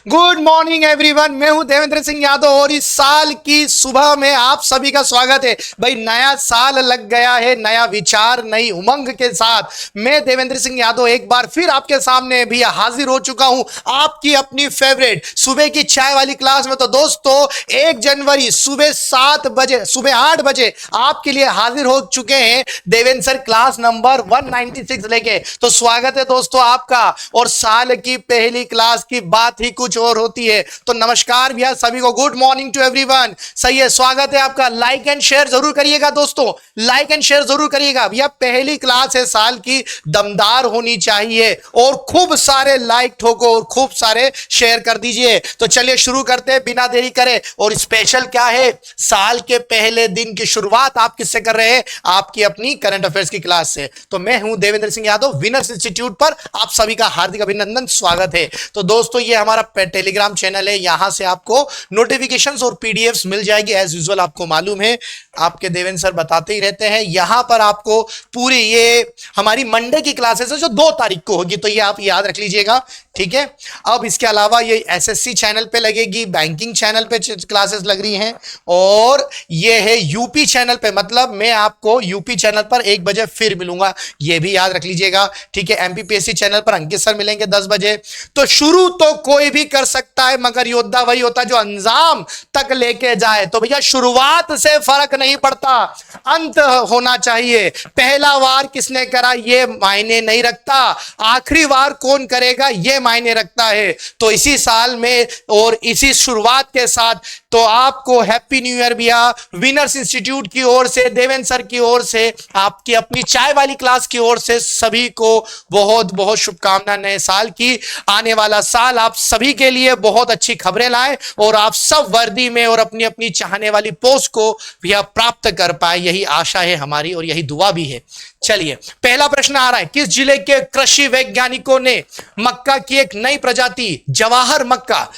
Good morning everyone, मैं हूं देवेंद्र सिंह यादव और इस साल की सुबह में आप सभी का स्वागत है। भाई नया साल लग गया है, नया विचार नई उमंग के साथ मैं देवेंद्र सिंह यादव एक बार फिर आपके सामने भी हाजिर हो चुका हूं आपकी अपनी फेवरेट सुबह की चाय वाली क्लास में। तो दोस्तों 1 जनवरी सुबह 7 बजे सुबह 8 बजे आपके लिए हाजिर हो चुके हैं देवेंद्र सर क्लास नंबर 196 लेके। तो स्वागत है दोस्तों आपका। और साल की पहली क्लास की बात ही कुछ और होती है। तो नमस्कार भैया सभी को, गुड मॉर्निंग टू एवरीवन। सही है, स्वागत है आपका। लाइक एंड शेयर जरूर करिएगा दोस्तों, लाइक एंड शेयर जरूर करिएगा भैया। पहली क्लास है साल की, दमदार होनी चाहिए और खूब सारे लाइक ठोको और खूब सारे शेयर कर दीजिए। तो चलिए शुरू करते हैं बिना देरी करे। और स्पेशल क्या है, साल के पहले दिन की शुरुआत आप किससे कर रहे हैं? आपकी अपनी करंट अफेयर्स की क्लास से। तो मैं हूं देवेंद्र सिंह यादव, विनर्स इंस्टीट्यूट पर आप सभी का हार्दिक अभिनंदन, स्वागत है। तो दोस्तों ये हमारा टेलीग्राम चैनल है, यहां से आपको नोटिफिकेशंस और पीडीएफ्स मिल जाएगी। एज यूजुअल आपको मालूम है, आपके देवेंद्र सर बताते ही रहते हैं। यहां पर आपको पूरी ये हमारी मंडे की क्लासेस है जो 2 तारीख को होगी, तो ये आप याद रख लीजिएगा, ठीक है। अब इसके अलावा ये एसएससी चैनल पे लगेगी, बैंकिंग चैनल पे क्लासेस लग रही हैं, और ये है यूपी चैनल पे। मतलब मैं आपको यूपी चैनल पर 1 बजे फिर मिलूंगा, ये भी याद रख लीजिएगा, ठीक है। एमपीपीएससी चैनल पर अंकित सर मिलेंगे 10 बजे। तो शुरू तो कोई भी कर सकता है, मगर योद्धा वही होता है जो अंजाम तक लेके जाए। तो भैया शुरुआत से फर्क नहीं पड़ता, अंत होना चाहिए। पहला वार किसने करा ये मायने नहीं रखता, आखिरी वार कौन करेगा ये मायने रखता है। तो इसी साल में और इसी शुरुआत के साथ तो आपको हैप्पी न्यू ईयर भैया। विनर्स इंस्टीट्यूट की ओर से, देवेंद्र सर की ओर से, आपकी अपनी चाय वाली क्लास की ओर से सभी को बहुत बहुत शुभकामनाएं नए साल की। आने वाला साल आप सभी के लिए बहुत अच्छी खबरें लाए और आप सब वर्दी में और अपनी अपनी चाहने वाली पोस्ट को भैया प्राप्त कर पाए, यही आशा है हमारी और यही दुआ भी है। चलिए पहला प्रश्न आ रहा है, किस जिले के कृषि वैज्ञानिकों ने मक्का की एक नई प्रजाति जवाहर मक्का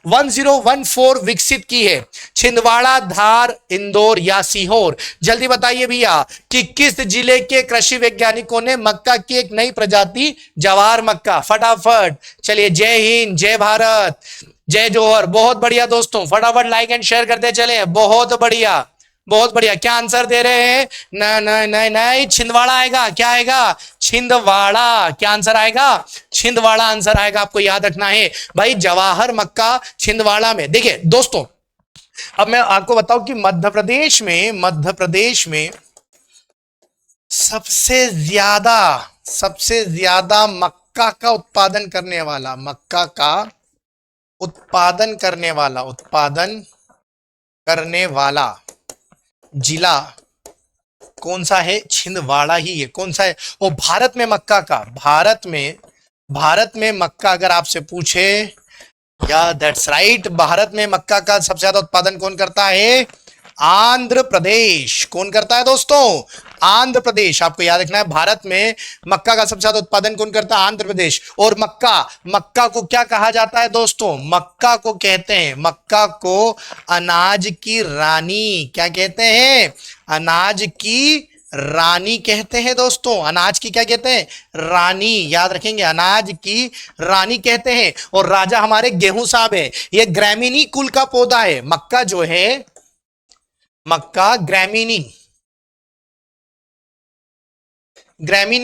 1014 विकसित की है? छिंदवाड़ा, धार, इंदौर या सीहोर? जल्दी बताइए भैया कि किस जिले के कृषि वैज्ञानिकों ने मक्का की एक नई प्रजाति जवाहर मक्का, फटाफट। चलिए जय हिंद, जय भारत, जय जोहर। बहुत बढ़िया दोस्तों, फटाफट लाइक एंड शेयर करते चले, बहुत बढ़िया बहुत बढ़िया। क्या आंसर दे रहे हैं? नहीं, छिंदवाड़ा आएगा। क्या आएगा? छिंदवाड़ा। क्या आंसर आएगा? छिंदवाड़ा आंसर आएगा, आपको याद रखना है भाई। जवाहर मक्का छिंदवाड़ा में। देखिए दोस्तों, अब मैं आपको बताऊं कि मध्य प्रदेश में सबसे ज्यादा मक्का का उत्पादन करने वाला जिला कौन सा है? छिंदवाड़ा ही है। कौन सा है? और भारत में मक्का अगर आपसे पूछे, या दैट्स राइट, भारत में मक्का का सबसे ज्यादा उत्पादन कौन करता है? आंध्र प्रदेश। कौन करता है दोस्तों? आंध्र प्रदेश। आपको याद रखना है, भारत में मक्का का सबसे ज्यादा उत्पादन कौन करता है? आंध्र प्रदेश। और मक्का को क्या कहा जाता है दोस्तों? मक्का को अनाज की रानी। क्या कहते हैं? अनाज की रानी कहते हैं दोस्तों। अनाज की क्या कहते हैं? रानी। याद रखेंगे, अनाज की रानी कहते हैं। और राजा हमारे गेहूं साहब है। यह ग्रामीणी कुल का पौधा है। मक्का जो है, मक्का ग्रामीणी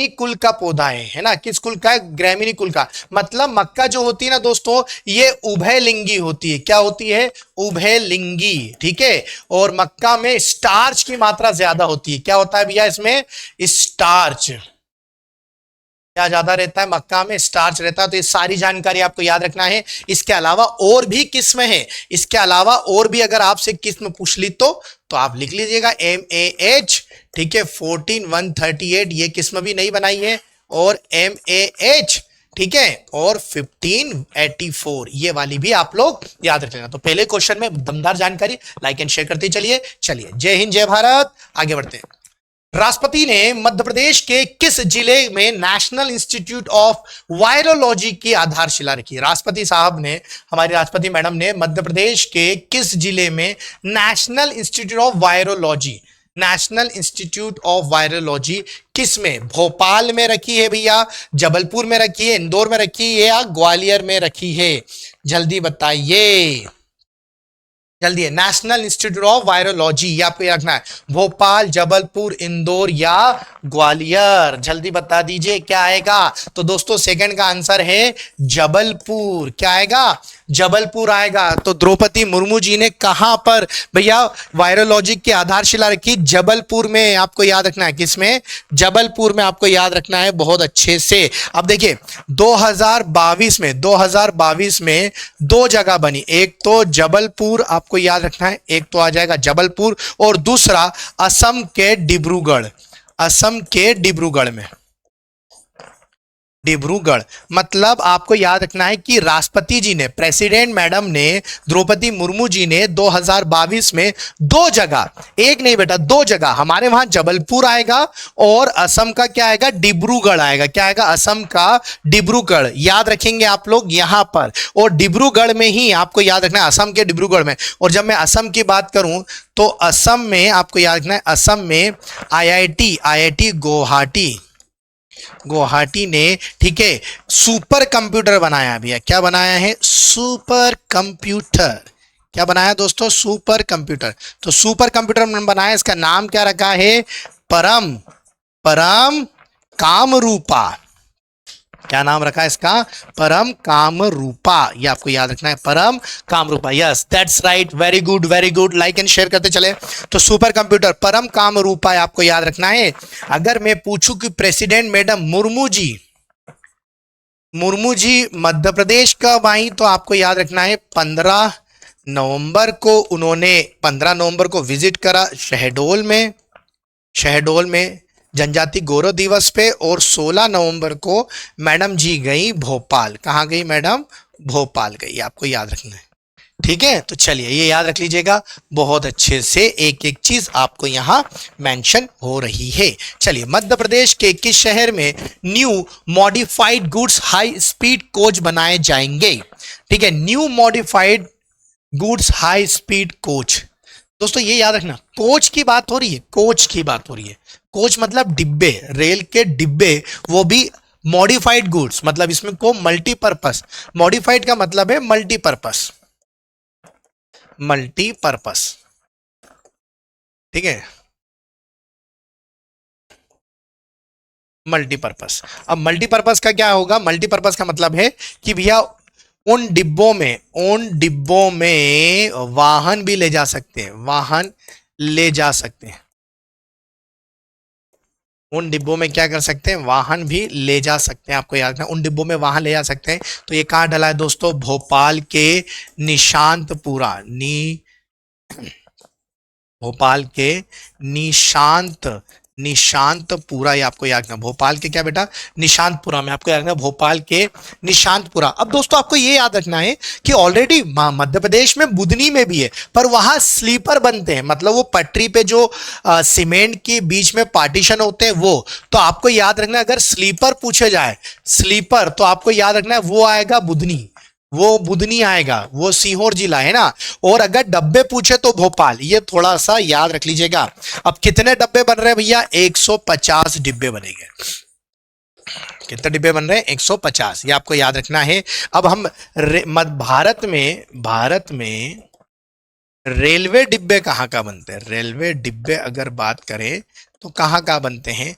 कुल का पौधा है ना। किस कुल का है? ग्रामीणी कुल का। मतलब मक्का जो होती है ना दोस्तों, ये उभयलिंगी होती है। क्या होती है? उभयलिंगी, ठीक है। और मक्का में स्टार्च की मात्रा ज्यादा होती है। क्या होता है भैया इसमें? स्टार्च। क्या ज्यादा रहता है? मक्का में स्टार्च रहता है। तो ये सारी जानकारी आपको याद रखना है। इसके अलावा और भी किस्म है, अगर आपसे किस्म पूछ ली तो आप लिख लीजिएगा MAH, ठीक है। 14138 ये किस्म भी नहीं बनाई है, और MAH, ठीक है, और 1584 ये वाली भी आप लोग याद रख लेना। तो पहले क्वेश्चन में दमदार जानकारी, लाइक एंड शेयर करते चलिए। जय हिंद, जय भारत। आगे बढ़ते हैं। राष्ट्रपति ने मध्य प्रदेश के किस जिले में नेशनल इंस्टीट्यूट ऑफ वायरोलॉजी की आधारशिला रखी? राष्ट्रपति साहब ने, हमारी राष्ट्रपति मैडम ने मध्य प्रदेश के किस जिले में national institute of virology national institute of virology किस में? भोपाल में रखी है भैया, जबलपुर में रखी है, इंदौर में रखी है या ग्वालियर में रखी है? जल्दी बताइए, जल्दी है। नेशनल इंस्टीट्यूट ऑफ वायरोलॉजी, ये आपको याद रखना है, भोपाल, जबलपुर, इंदौर या ग्वालियर? जल्दी बता दीजिए क्या आएगा। तो दोस्तों सेकंड का आंसर है जबलपुर। क्या आएगा? जबलपुर आएगा। तो द्रौपदी मुर्मू जी ने कहां पर भैया वायरोलॉजी की आधारशिला रखी? जबलपुर में। आपको याद रखना है, किसमें? जबलपुर में आपको याद रखना है बहुत अच्छे से। अब देखिए 2022 में दो जगह बनी, एक तो जबलपुर आपको याद रखना है, एक तो आ जाएगा जबलपुर, और दूसरा असम के डिब्रूगढ़, असम के डिब्रूगढ़ में, डिब्रूगढ़। मतलब आपको याद रखना है कि राष्ट्रपति जी ने, प्रेसिडेंट मैडम ने, द्रौपदी मुर्मू जी ने 2022 में दो जगह, एक नहीं बेटा दो जगह, हमारे वहां जबलपुर आएगा और असम का क्या आएगा? डिब्रूगढ़ आएगा। क्या आएगा? असम का डिब्रूगढ़। याद रखेंगे आप लोग यहां पर, और डिब्रूगढ़ में ही आपको याद रखना है, असम के डिब्रूगढ़ में। और जब मैं असम की बात करूं तो असम में आपको याद रखना है, असम में आईआईटी गुवाहाटी ने, ठीक है, सुपर कंप्यूटर बनाया भैया। क्या बनाया है? Super computer. क्या बनाया दोस्तों? Super computer. तो सुपर कंप्यूटर बनाया, इसका नाम क्या रखा है? परम कामरूपा। क्या नाम रखा है इसका? परम कामरूपा। ये आपको याद रखना है, परम Kamrupa. Yes that's right, very good very good. Like and share करते चले। तो सुपर कंप्यूटर परम कामरूपा आपको याद रखना है। अगर मैं पूछूं कि प्रेसिडेंट मैडम मुर्मू जी मध्य प्रदेश कब आई, तो आपको याद रखना है 15 नवंबर को उन्होंने 15 नवंबर को विजिट करा शहडोल में जनजाति गौरव दिवस पे, और 16 नवंबर को मैडम जी गई भोपाल। कहाँ गई मैडम? भोपाल गई। आपको याद रखना है, ठीक है। तो चलिए ये याद रख लीजिएगा बहुत अच्छे से, एक एक चीज आपको यहां मेंशन हो रही है। चलिए मध्य प्रदेश के किस शहर में new modified goods high speed coach बनाए जाएंगे? ठीक है, new modified goods high speed coach. दोस्तों ये याद रखना, कोच की बात हो रही है, कोच की बात हो रही है। कोच मतलब डिब्बे, रेल के डिब्बे, वो भी मॉडिफाइड गुड्स, मतलब इसमें को मल्टीपर्पस। मॉडिफाइड का मतलब है मल्टीपर्पस, मल्टीपर्पस, ठीक है, मल्टीपर्पस। अब मल्टीपर्पस का क्या होगा? मल्टीपर्पस का मतलब है कि भैया उन डिब्बों में वाहन भी ले जा सकते हैं, वाहन ले जा सकते हैं। उन डिब्बों में क्या कर सकते हैं? वाहन भी ले जा सकते हैं। आपको याद रखना, उन डिब्बों में वाहन ले जा सकते हैं। तो ये कहाँ डला है दोस्तों? भोपाल के निशांतपुरा, भोपाल के निशांतपुरा। ये आपको याद रखना, भोपाल के क्या बेटा? निशांतपुरा में। आपको याद रखना भोपाल के निशांतपुरा। अब दोस्तों आपको ये याद रखना है कि ऑलरेडी मध्य प्रदेश में बुधनी में भी है, पर वहां स्लीपर बनते हैं, मतलब वो पटरी पे जो सीमेंट के बीच में पार्टीशन होते हैं वो। तो आपको याद रखना अगर स्लीपर पूछे जाए, स्लीपर, तो आपको याद रखना है वो आएगा बुधनी, वो बुधनी आएगा, वो सीहोर जिला है ना। और अगर डब्बे पूछे तो भोपाल। ये थोड़ा सा याद रख लीजिएगा। अब कितने डब्बे बन रहे हैं भैया? 150 डिब्बे बनेंगे। कितने डिब्बे बन रहे हैं? 150। ये आपको याद रखना है। अब हम भारत में रेलवे डिब्बे कहाँ का बनते हैं? रेलवे डिब्बे अगर बात करें तो कहाँ का बनते हैं?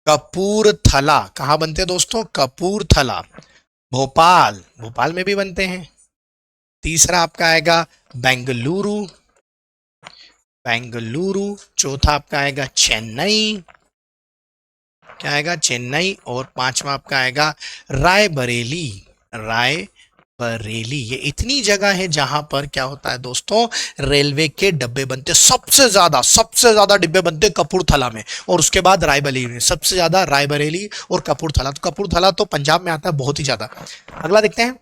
कपूरथला। कहाँ बनते हैं दोस्तों? कपूरथला। भोपाल में भी बनते हैं। तीसरा आपका आएगा बेंगलुरु। चौथा आपका आएगा चेन्नई। क्या आएगा? चेन्नई। और पांचवा आपका आएगा रायबरेली। ये इतनी जगह है जहां पर क्या होता है दोस्तों? रेलवे के डब्बे बनते हैं। सबसे ज्यादा डिब्बे बनते हैं कपूरथला में, और उसके बाद रायबरेली में। सबसे ज्यादा रायबरेली और कपूरथला। तो कपूरथला तो पंजाब में आता है बहुत ही ज्यादा। अगला देखते हैं,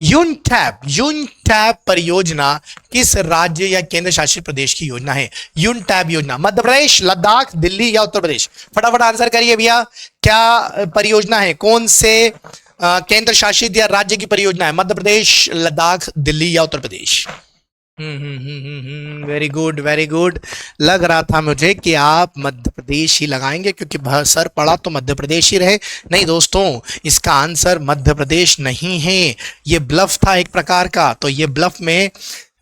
यूनटैप परियोजना किस राज्य या केंद्र शासित प्रदेश की योजना है? यूनटैप योजना मध्य प्रदेश, लद्दाख, दिल्ली या उत्तर प्रदेश? फटाफट आंसर करिए भैया, क्या परियोजना है? कौन से केंद्र शासित या राज्य की परियोजना है? मध्य प्रदेश, लद्दाख, दिल्ली या Uttar Pradesh? Very good very good. लग रहा था मुझे कि आप मध्य प्रदेश ही लगाएंगे, क्योंकि सर पढ़ा तो मध्य प्रदेश ही रहे। नहीं दोस्तों, इसका आंसर मध्य प्रदेश नहीं है, ये ब्लफ था एक प्रकार का। तो ये ब्लफ में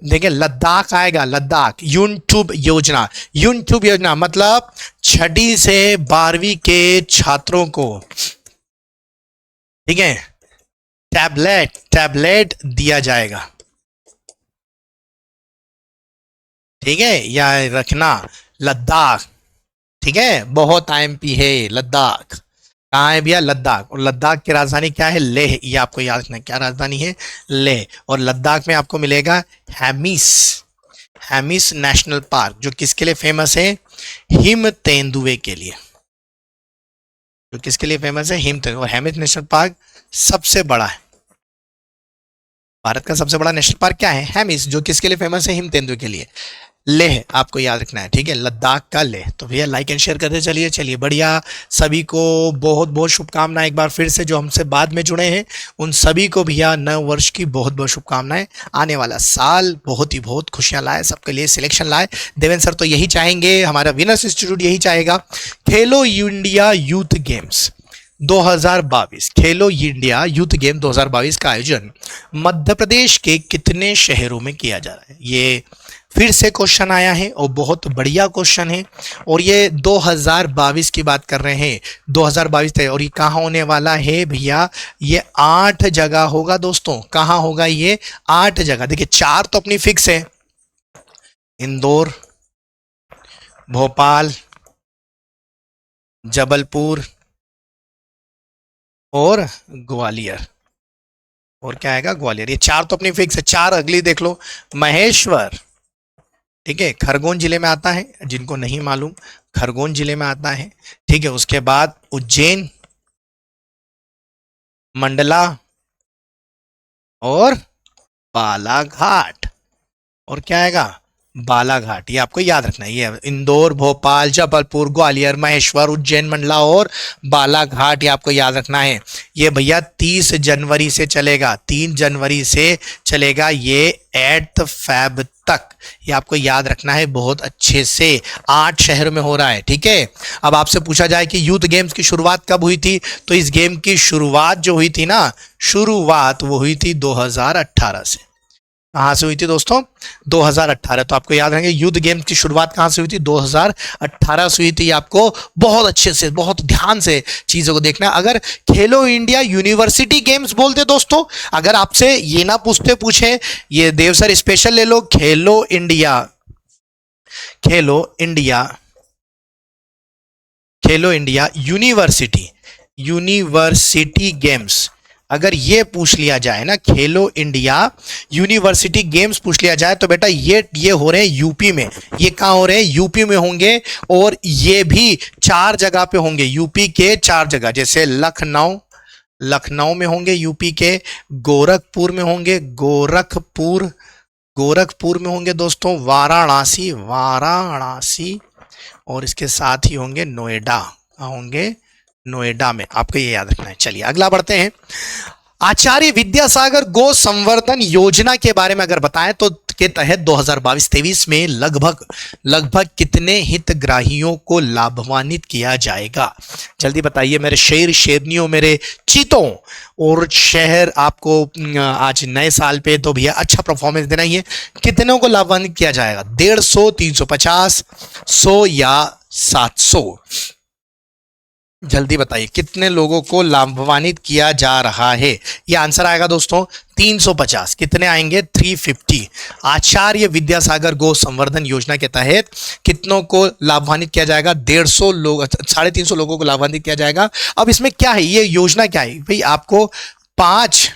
देखिए लद्दाख आएगा, लद्दाख। यूट्यूब योजना, यूट्यूब योजना मतलब छठी से 12वीं के छात्रों को, ठीक है, टैबलेट टैबलेट दिया जाएगा, ठीक है, या रखना। लद्दाख, ठीक है, बहुत आईएमपी है लद्दाख। कहाँ है भैया? लद्दाख। और लद्दाख की राजधानी क्या है? लेह। ये आपको याद रखना है, क्या राजधानी है? लेह। और लद्दाख में आपको मिलेगा हेमिस, हेमिस नेशनल पार्क, जो किसके लिए फेमस है? हिम तेंदुए के लिए। जो किसके लिए फेमस है? हिम तेंदुए। और हेमिस नेशनल पार्क सबसे बड़ा है, भारत का सबसे बड़ा नेशनल पार्क क्या है? हेमिस, जो किसके लिए फेमस है? हिम तेंदुए के लिए। लेह आपको याद रखना है, ठीक है, लद्दाख का लेह। तो भैया लाइक एंड शेयर करते चलिए। चलिए बढ़िया, सभी को बहुत बहुत शुभकामनाएं। एक बार फिर से जो हमसे बाद में जुड़े हैं उन सभी को भैया नए वर्ष की बहुत बहुत शुभकामनाएं। आने वाला साल बहुत ही बहुत खुशियां लाए, सबके लिए सिलेक्शन लाए। देवेंद्र सर तो यही चाहेंगे, हमारा विनर्स इंस्टीट्यूट यही चाहेगा। खेलो इंडिया यूथ गेम्स 2022, खेलो इंडिया यूथ गेम 2022 का आयोजन मध्य प्रदेश के कितने शहरों में किया जा रहा है? ये फिर से क्वेश्चन आया है और बहुत बढ़िया क्वेश्चन है। और ये 2022 की बात कर रहे हैं, 2022 है। और ये कहाँ होने वाला है भैया? ये 8 जगह होगा दोस्तों। कहाँ होगा ये? 8 जगह। देखिए 4 तो अपनी फिक्स है, इंदौर, भोपाल, जबलपुर और ग्वालियर। और क्या आएगा? ग्वालियर। ये 4 तो अपनी फिक्स है। 4 अगली देख लो, महेश्वर, ठीक है, खरगोन जिले में आता है, जिनको नहीं मालूम, खरगोन जिले में आता है, ठीक है। उसके बाद उज्जैन, मंडला और बालाघाट। और क्या आएगा? बालाघाट। ये आपको याद रखना है। ये इंदौर, भोपाल, जबलपुर, ग्वालियर, महेश्वर, उज्जैन, मंडला और बालाघाट, ये आपको याद रखना है। ये भैया 30 जनवरी से चलेगा, 3 जनवरी से चलेगा ये 8 फेब तक। ये आपको याद रखना है बहुत अच्छे से। 8 शहर में हो रहा है, ठीक है। अब आपसे पूछा जाए कि यूथ गेम्स की शुरुआत कब हुई थी, तो इस गेम की शुरुआत जो हुई थी ना, शुरुआत वो हुई थी 2018 से। कहां से हुई थी दोस्तों? 2018। तो आपको याद रहेंगे यूथ गेम्स की शुरुआत कहां से हुई थी? 2018 से हुई थी। आपको बहुत अच्छे से, बहुत ध्यान से चीजों को देखना है। अगर खेलो इंडिया यूनिवर्सिटी गेम्स बोलते दोस्तों, अगर आपसे ये ना पूछे, ये देव सर स्पेशल ले लो, खेलो इंडिया, खेलो इंडिया, खेलो इंडिया यूनिवर्सिटी, यूनिवर्सिटी गेम्स, अगर ये पूछ लिया जाए ना, खेलो इंडिया यूनिवर्सिटी गेम्स पूछ लिया जाए, तो बेटा ये हो रहे हैं यूपी में। ये कहाँ हो रहे हैं? यूपी में होंगे। और ये भी 4 जगह पे होंगे, यूपी के 4 जगह, जैसे लखनऊ, लखनऊ में होंगे यूपी के, गोरखपुर में होंगे, गोरखपुर, गोरखपुर में होंगे दोस्तों, वाराणसी, वाराणसी, और इसके साथ ही होंगे नोएडा। कहाँ होंगे? नोएडा में। आपको ये याद रखना है। चलिए अगला बढ़ते हैं। आचार्य विद्यासागर गो संवर्धन योजना के बारे में अगर बताएं तो के तहत 2022-23 में लगभग कितने हितग्राहियों को लाभान्वित किया जाएगा? जल्दी बताइए मेरे शेर शेरनियों, मेरे चीतों। और शहर आपको आज नए साल पे तो भैया अच्छा परफॉर्मेंस देना ही है। कितनों को लाभान्वित किया जाएगा? 150, 350, 100 या 700? जल्दी बताइए कितने लोगों को लाभान्वित किया जा रहा है? ये आंसर आएगा दोस्तों 350। कितने आएंगे? 350। आचार्य विद्यासागर गो संवर्धन योजना के तहत कितनों को लाभान्वित किया जाएगा? 150 लोग, 350 लोगों को लाभान्वित किया जाएगा। अब इसमें क्या है? ये योजना क्या है भाई? आपको 5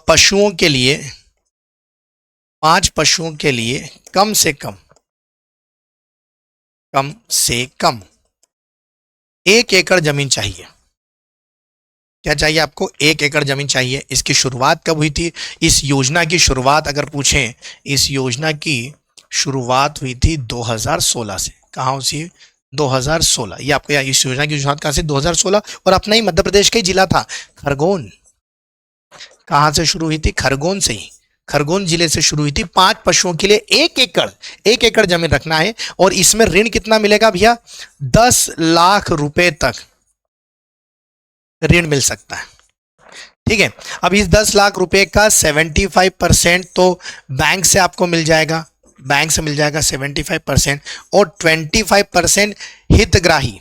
पशुओं के लिए, 5 पशुओं के लिए कम से कम 1 एकड़ जमीन चाहिए। क्या चाहिए आपको? 1 एकड़ जमीन चाहिए। इसकी शुरुआत कब हुई थी? इस योजना की शुरुआत अगर पूछें, इस योजना की शुरुआत हुई थी 2016 से। कहाँ से? 2016। ये आपको इस योजना की शुरुआत कहाँ से? 2016। और अपना ही मध्य प्रदेश का ही जिला था खरगोन। कहाँ से शुरू हुई थी? खरगोन से ही। खरगोन जिले से शुरू हुई थी। 5 पशुओं के लिए 1 एकड़ जमीन रखना है और इसमें ऋण कितना मिलेगा भैया? 10 लाख रुपए तक ऋण मिल सकता है। ठीक है, अब इस 10 लाख रुपए का 75% तो बैंक से आपको मिल जाएगा, बैंक से मिल जाएगा 75%, और 25% हितग्राही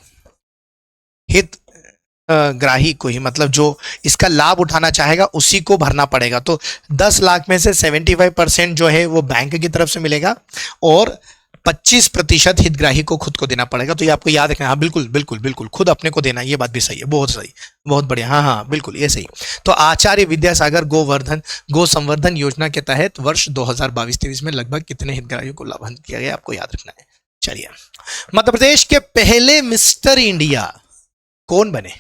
ग्राही को ही, मतलब जो इसका लाभ उठाना चाहेगा उसी को भरना पड़ेगा। तो 10 लाख में से 75% जो है वो बैंक की तरफ से मिलेगा और 25% हितग्राही को खुद को देना पड़ेगा। तो ये आपको याद रखना। हाँ बिल्कुल बिल्कुल बिल्कुल, खुद अपने को देना, ये बात भी सही है, बहुत सही, बहुत बढ़िया। हाँ हाँ बिल्कुल, ये सही। तो आचार्य विद्यासागर गो संवर्धन योजना के तहत वर्ष 2022-23 में लगभग कितने हितग्राहियों को लाभान्वित किया गया, आपको याद रखना है। चलिए, मध्य प्रदेश के पहले मिस्टर इंडिया कौन बने?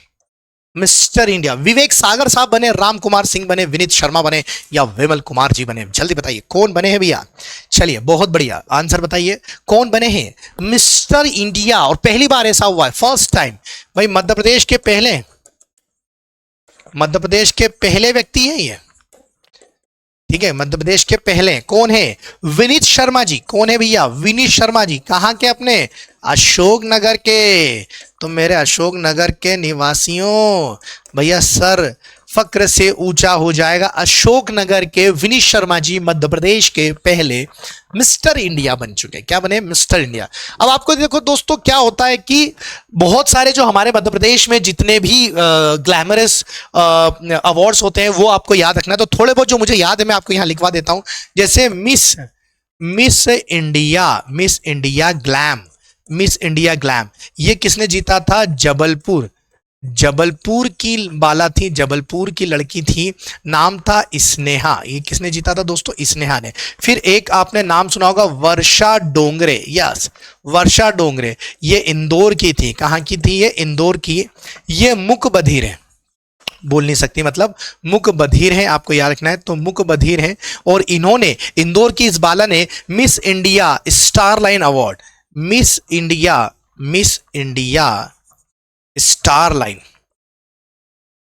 मिस्टर इंडिया विवेक सागर साहब बने, राम कुमार सिंह बने, विनीत शर्मा बने, या विमल कुमार जी बने? जल्दी बताइए कौन बने हैं भैया। चलिए, बहुत बढ़िया, आंसर बताइए कौन बने हैं मिस्टर इंडिया। और पहली बार ऐसा हुआ है, फर्स्ट टाइम भाई। मध्य प्रदेश के पहले व्यक्ति हैं ये। ठीक है, मध्य प्रदेश के पहले कौन है? विनीत शर्मा जी। कौन है भैया? विनीत शर्मा जी। कहां के? अपने अशोकनगर के। तो मेरे अशोकनगर के निवासियों, भैया सर फक्र से ऊंचा हो जाएगा। अशोकनगर के विनीत शर्मा जी मध्य प्रदेश के पहले मिस्टर इंडिया बन चुके। क्या बने? Mister India. अब आपको देखो दोस्तों, क्या होता है कि बहुत सारे जो हमारे मध्य प्रदेश में जितने भी ग्लैमरस अवार्ड्स होते हैं वो आपको याद रखना है। तो थोड़े बहुत जो मुझे याद है मैं आपको यहां लिखवा देता हूं। जैसे मिस इंडिया ग्लैम, ये किसने जीता था? जबलपुर की बाला थी, जबलपुर की लड़की थी, नाम था स्नेहा। ये किसने जीता था दोस्तों? स्नेहा ने। फिर एक आपने नाम सुना होगा, वर्षा डोंगरे। यस, वर्षा डोंगरे, ये इंदौर की थी। कहां की थी ये? इंदौर की। ये मुक बधिर है, बोल नहीं सकती, मतलब मुक बधिर है, आपको याद रखना है। तो मुक बधिर है, और इन्होंने, इंदौर की इस बाला ने miss India Starline award, miss India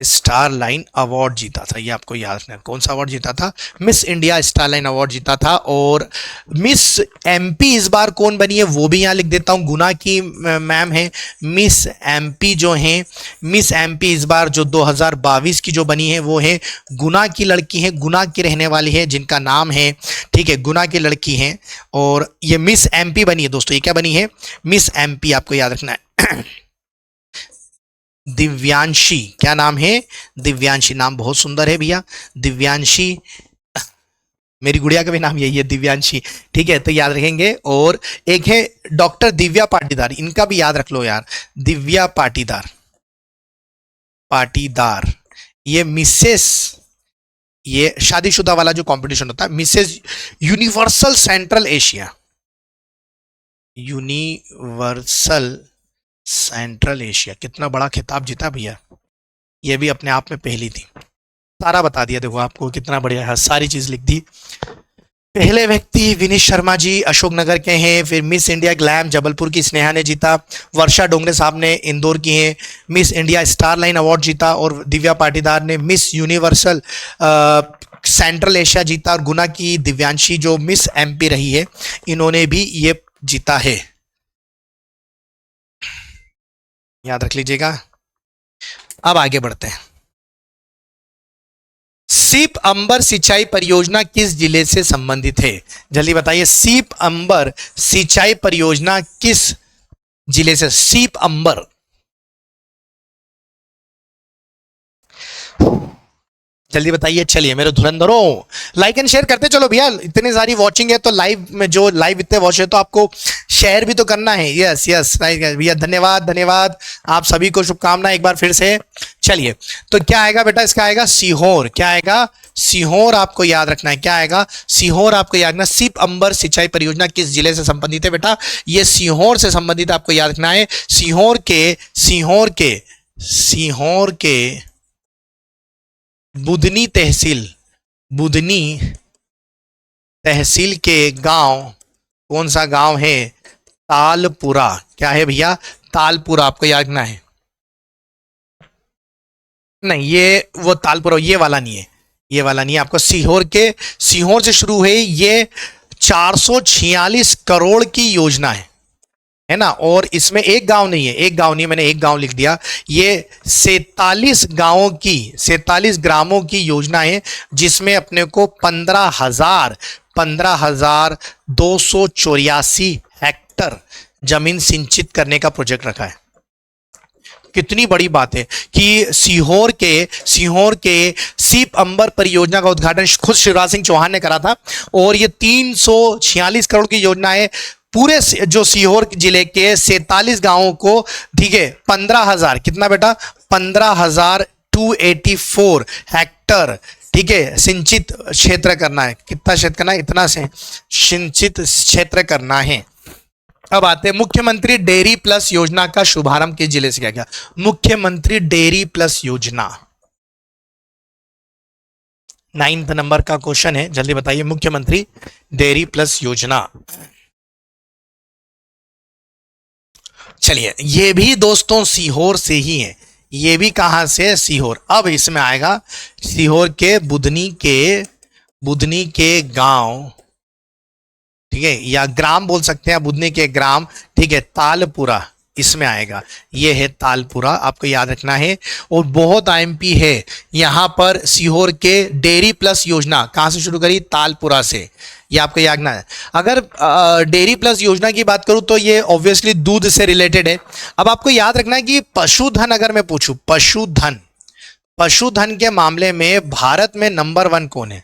Starline award जीता था। ये आपको याद रखना है। कौन सा अवार्ड जीता था? मिस इंडिया स्टारलाइन अवार्ड जीता था। और मिस एमपी इस बार कौन बनी है वो भी यहां लिख देता हूं। गुना की मैम है मिस एमपी जो है। मिस एमपी इस बार जो 2022 की जो बनी है वो है गुना की लड़की है, गुना की रहने वाली है, जिनका नाम है, ठीक है, गुना की लड़की है। और ये मिस एमपी बनी है दोस्तों। ये क्या बनी है? मिस एमपी, आपको याद रखना है। दिव्यांशी, क्या नाम है? दिव्यांशी। नाम बहुत सुंदर है भैया, दिव्यांशी। मेरी गुड़िया का भी नाम यही है, दिव्यांशी। ठीक है, तो याद रखेंगे। और एक है डॉक्टर दिव्या पाटीदार, इनका भी याद रख लो यार। दिव्या पाटीदार, ये मिसेस, ये शादीशुदा वाला जो कंपटीशन होता है, मिसेस यूनिवर्सल सेंट्रल एशिया। कितना बड़ा खिताब जीता भैया, ये भी अपने आप में पहली थी। सारा बता दिया, देखो आपको कितना बढ़िया है, सारी चीज लिख दी। पहले व्यक्ति विनीत शर्मा जी अशोकनगर के हैं। फिर मिस इंडिया ग्लैम जबलपुर की स्नेहा ने जीता। वर्षा डोंगरे साहब ने इंदौर की हैं। मिस इंडिया स्टारलाइन अवार्ड जीता। और दिव्या पाटीदार ने मिस यूनिवर्सल सेंट्रल एशिया जीता। और गुना की दिव्यांशी जो मिस एमपी रही है, इन्होंने भी ये जीता है, याद रख लीजिएगा। अब आगे बढ़ते हैं। सीप अंबर सिंचाई परियोजना किस जिले से संबंधित है? जल्दी बताइए, सीप अंबर सिंचाई परियोजना किस जिले से? सीप अंबर, जल्दी बताइए। चलिए मेरे धुरंधरों, लाइक एंड शेयर करते चलो भैया। इतनी सारी वॉचिंग है तो लाइव में जो लाइव इतने वॉच है तो आपको शेयर भी तो करना है। यस यस भैया, धन्यवाद आप सभी को, शुभकामनाएं एक बार फिर से। चलिए, तो क्या आएगा बेटा? इसका आएगा सीहोर। क्या आएगा? सीहोर। आपको याद रखना है, क्या आएगा? सीहोर आपको याद रखना। सीप अंबर सिंचाई परियोजना किस जिले से संबंधित है बेटा? ये सीहोर से संबंधित आपको याद रखना है। सीहोर के बुधनी तहसील के गांव, कौन सा गांव है? तालपुरा। क्या है भैया? तालपुरा, आपको याद रखना है। नहीं, ये वो तालपुरा ये वाला नहीं है, ये वाला नहीं, आपको सीहोर से शुरू हुई ये 446 करोड़ की योजना है ना। और इसमें एक गांव नहीं है, एक गांव नहीं, मैंने एक गांव लिख दिया। ये 47 ग्रामों की योजना है, जिसमें अपने को 15,284 हेक्टर जमीन सिंचित करने का प्रोजेक्ट रखा है। कितनी बड़ी बात है कि सीहोर के सीप अंबर परियोजना का उद्घाटन खुद शिवराज सिंह चौहान ने करा था। और ये 346 करोड़ की योजना है पूरे जो सीहोर जिले के 47 गांवों को, ठीक है, 15,000 कितना बेटा 15,284 हेक्टर, ठीक है, सिंचित क्षेत्र करना है। कितना क्षेत्र करना है? इतना से सिंचित क्षेत्र करना है। अब आते हैं मुख्यमंत्री डेयरी प्लस योजना का शुभारंभ किस जिले से किया गया? मुख्यमंत्री डेयरी प्लस योजना 9th नंबर का क्वेश्चन है, जल्दी बताइए। मुख्यमंत्री डेयरी प्लस योजना, चलिए ये भी दोस्तों सीहोर से ही है। ये भी कहां से? सीहोर। अब इसमें आएगा सीहोर के बुधनी के गांव, ठीक है, या ग्राम बोल सकते हैं, बुधनी के ग्राम, ठीक है, तालपुरा इसमें आएगा। ये है तालपुरा, आपको याद रखना है। और बहुत आईएमपी है यहां पर। सीहोर के डेयरी प्लस योजना कहां से शुरू करी? तालपुरा से। ये आपको याद रखना है। अगर डेयरी प्लस योजना की बात करूं तो ये ऑब्वियसली दूध से रिलेटेड है। अब आपको याद रखना है कि पशुधन, अगर मैं पूछूं पशुधन के मामले में भारत में नंबर 1 कौन है?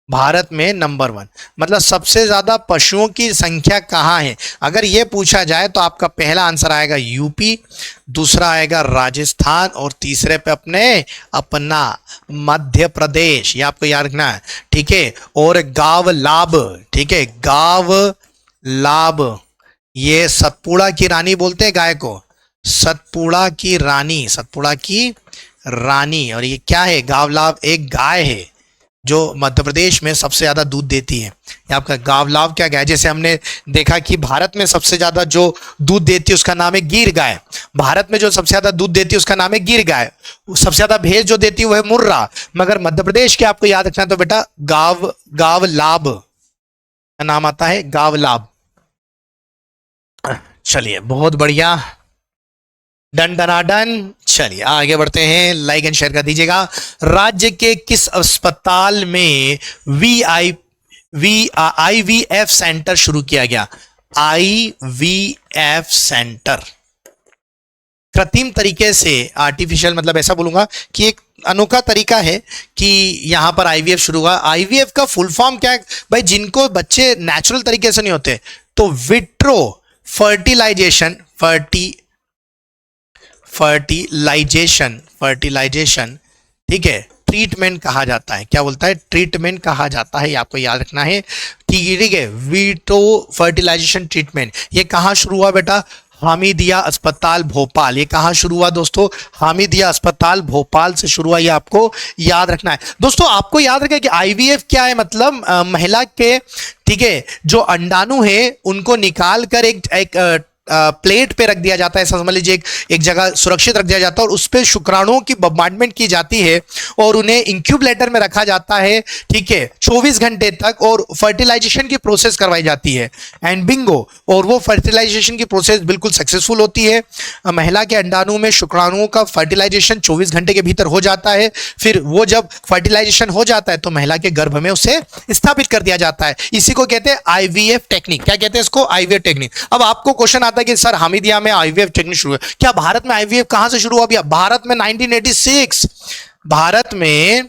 भारत में नंबर 1 मतलब सबसे ज्यादा पशुओं की संख्या कहां है? अगर यह पूछा जाए तो आपका पहला आंसर आएगा यूपी, दूसरा आएगा राजस्थान, और तीसरे पे अपना मध्य प्रदेश। ये आपको याद रखना है, ठीक है। और गांव लाभ, ठीक है, गांव लाभ, ये सतपुड़ा की रानी बोलते हैं गाय को, सतपुड़ा की रानी। और ये क्या है? गांव लाभ एक गाय है जो मध्य प्रदेश में सबसे ज्यादा दूध देती है। ये आपका गावलाव क्या गाय? जैसे हमने देखा कि भारत में सबसे ज्यादा जो दूध देती है उसका नाम है गिर गाय। भारत में जो सबसे ज्यादा दूध देती है उसका नाम है गिर गाय। सबसे ज्यादा भैंस जो देती है वो है मुर्रा। मगर मध्य प्रदेश के आपको याद रखना है तो बेटा गावलाभ का नाम आता है, गावलाभ। चलिए बहुत बढ़िया, डन डना डन। चलिए आगे बढ़ते हैं, लाइक एंड शेयर कर दीजिएगा। राज्य के किस अस्पताल में IVF सेंटर शुरू किया गया? IVF सेंटर कृत्रिम तरीके से, आर्टिफिशियल मतलब ऐसा बोलूंगा कि एक अनोखा तरीका है कि यहां पर IVF शुरू हुआ। IVF का फुल फॉर्म क्या है भाई? जिनको बच्चे नेचुरल तरीके से नहीं होते तो विट्रो फर्टिलाइजेशन, ठीक है, ट्रीटमेंट कहा जाता है। क्या बोलता है? ट्रीटमेंट कहा जाता है, ये आपको याद रखना है, ठीक है। विट्रो फर्टिलाइजेशन ट्रीटमेंट, ये कहां शुरू हुआ बेटा? हामिदिया अस्पताल भोपाल। ये कहां शुरू हुआ दोस्तों? हामिदिया अस्पताल भोपाल से शुरू हुआ, ये आपको याद रखना है। दोस्तों आपको याद रखें कि IVF क्या है? मतलब महिला के, ठीक है, जो अंडाणु है उनको निकाल कर एक प्लेट पे रख दिया जाता है, समझ लीजिए एक जगह सुरक्षित रख दिया जाता है, और उस पे शुक्राणुओं की बॉम्बार्डमेंट की जाती है और उन्हें इंक्यूबलेटर में रखा जाता है, ठीक है, 24 घंटे तक, और फर्टिलाइजेशन की प्रोसेस करवाई जाती है। एंड बिंगो, और वो फर्टिलाइजेशन की प्रोसेस बिल्कुल सक्सेसफुल होती है। महिला के अंडाणु में शुक्राणुओं का फर्टिलाइजेशन 24 घंटे के भीतर हो जाता है। फिर वो जब फर्टिलाइजेशन हो जाता है तो महिला के गर्भ में उसे स्थापित कर दिया जाता है। इसी को कहते हैं IVF टेक्निक। क्या कहते हैं इसको? IVF technique. अब आपको क्वेश्चन आता है कि सर हामिदिया में IVF टेक्निक शुरू है, क्या भारत में IVF कहां से शुरू हुआ? भैया भारत में 1986, भारत में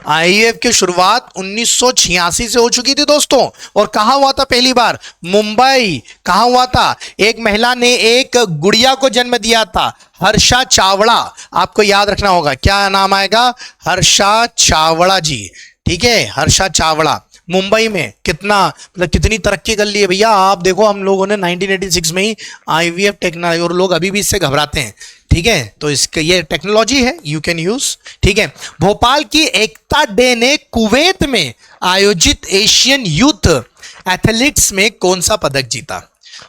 IVF की शुरुआत 1986 से हो चुकी थी दोस्तों। और कहां हुआ था पहली बार? मुंबई। कहां हुआ था? एक महिला ने एक गुड़िया को जन्म दिया था, हर्षा चावड़ा। आपको याद रखना होगा, क्या नाम आएगा? हर्षा चावड़ा जी, ठीक है, हर्षा चावड़ा। मुंबई में कितना, मतलब कितनी तरक्की कर ली है भैया। आप देखो हम लोगों ने 1986 में ही IVF टेक्नोलॉजी, और लोग अभी भी इससे घबराते हैं, ठीक है। तो इसका ये टेक्नोलॉजी है, यू कैन यूज, ठीक है। भोपाल की एकता डे ने कुवैत में आयोजित एशियन यूथ एथलीट्स में कौन सा पदक जीता?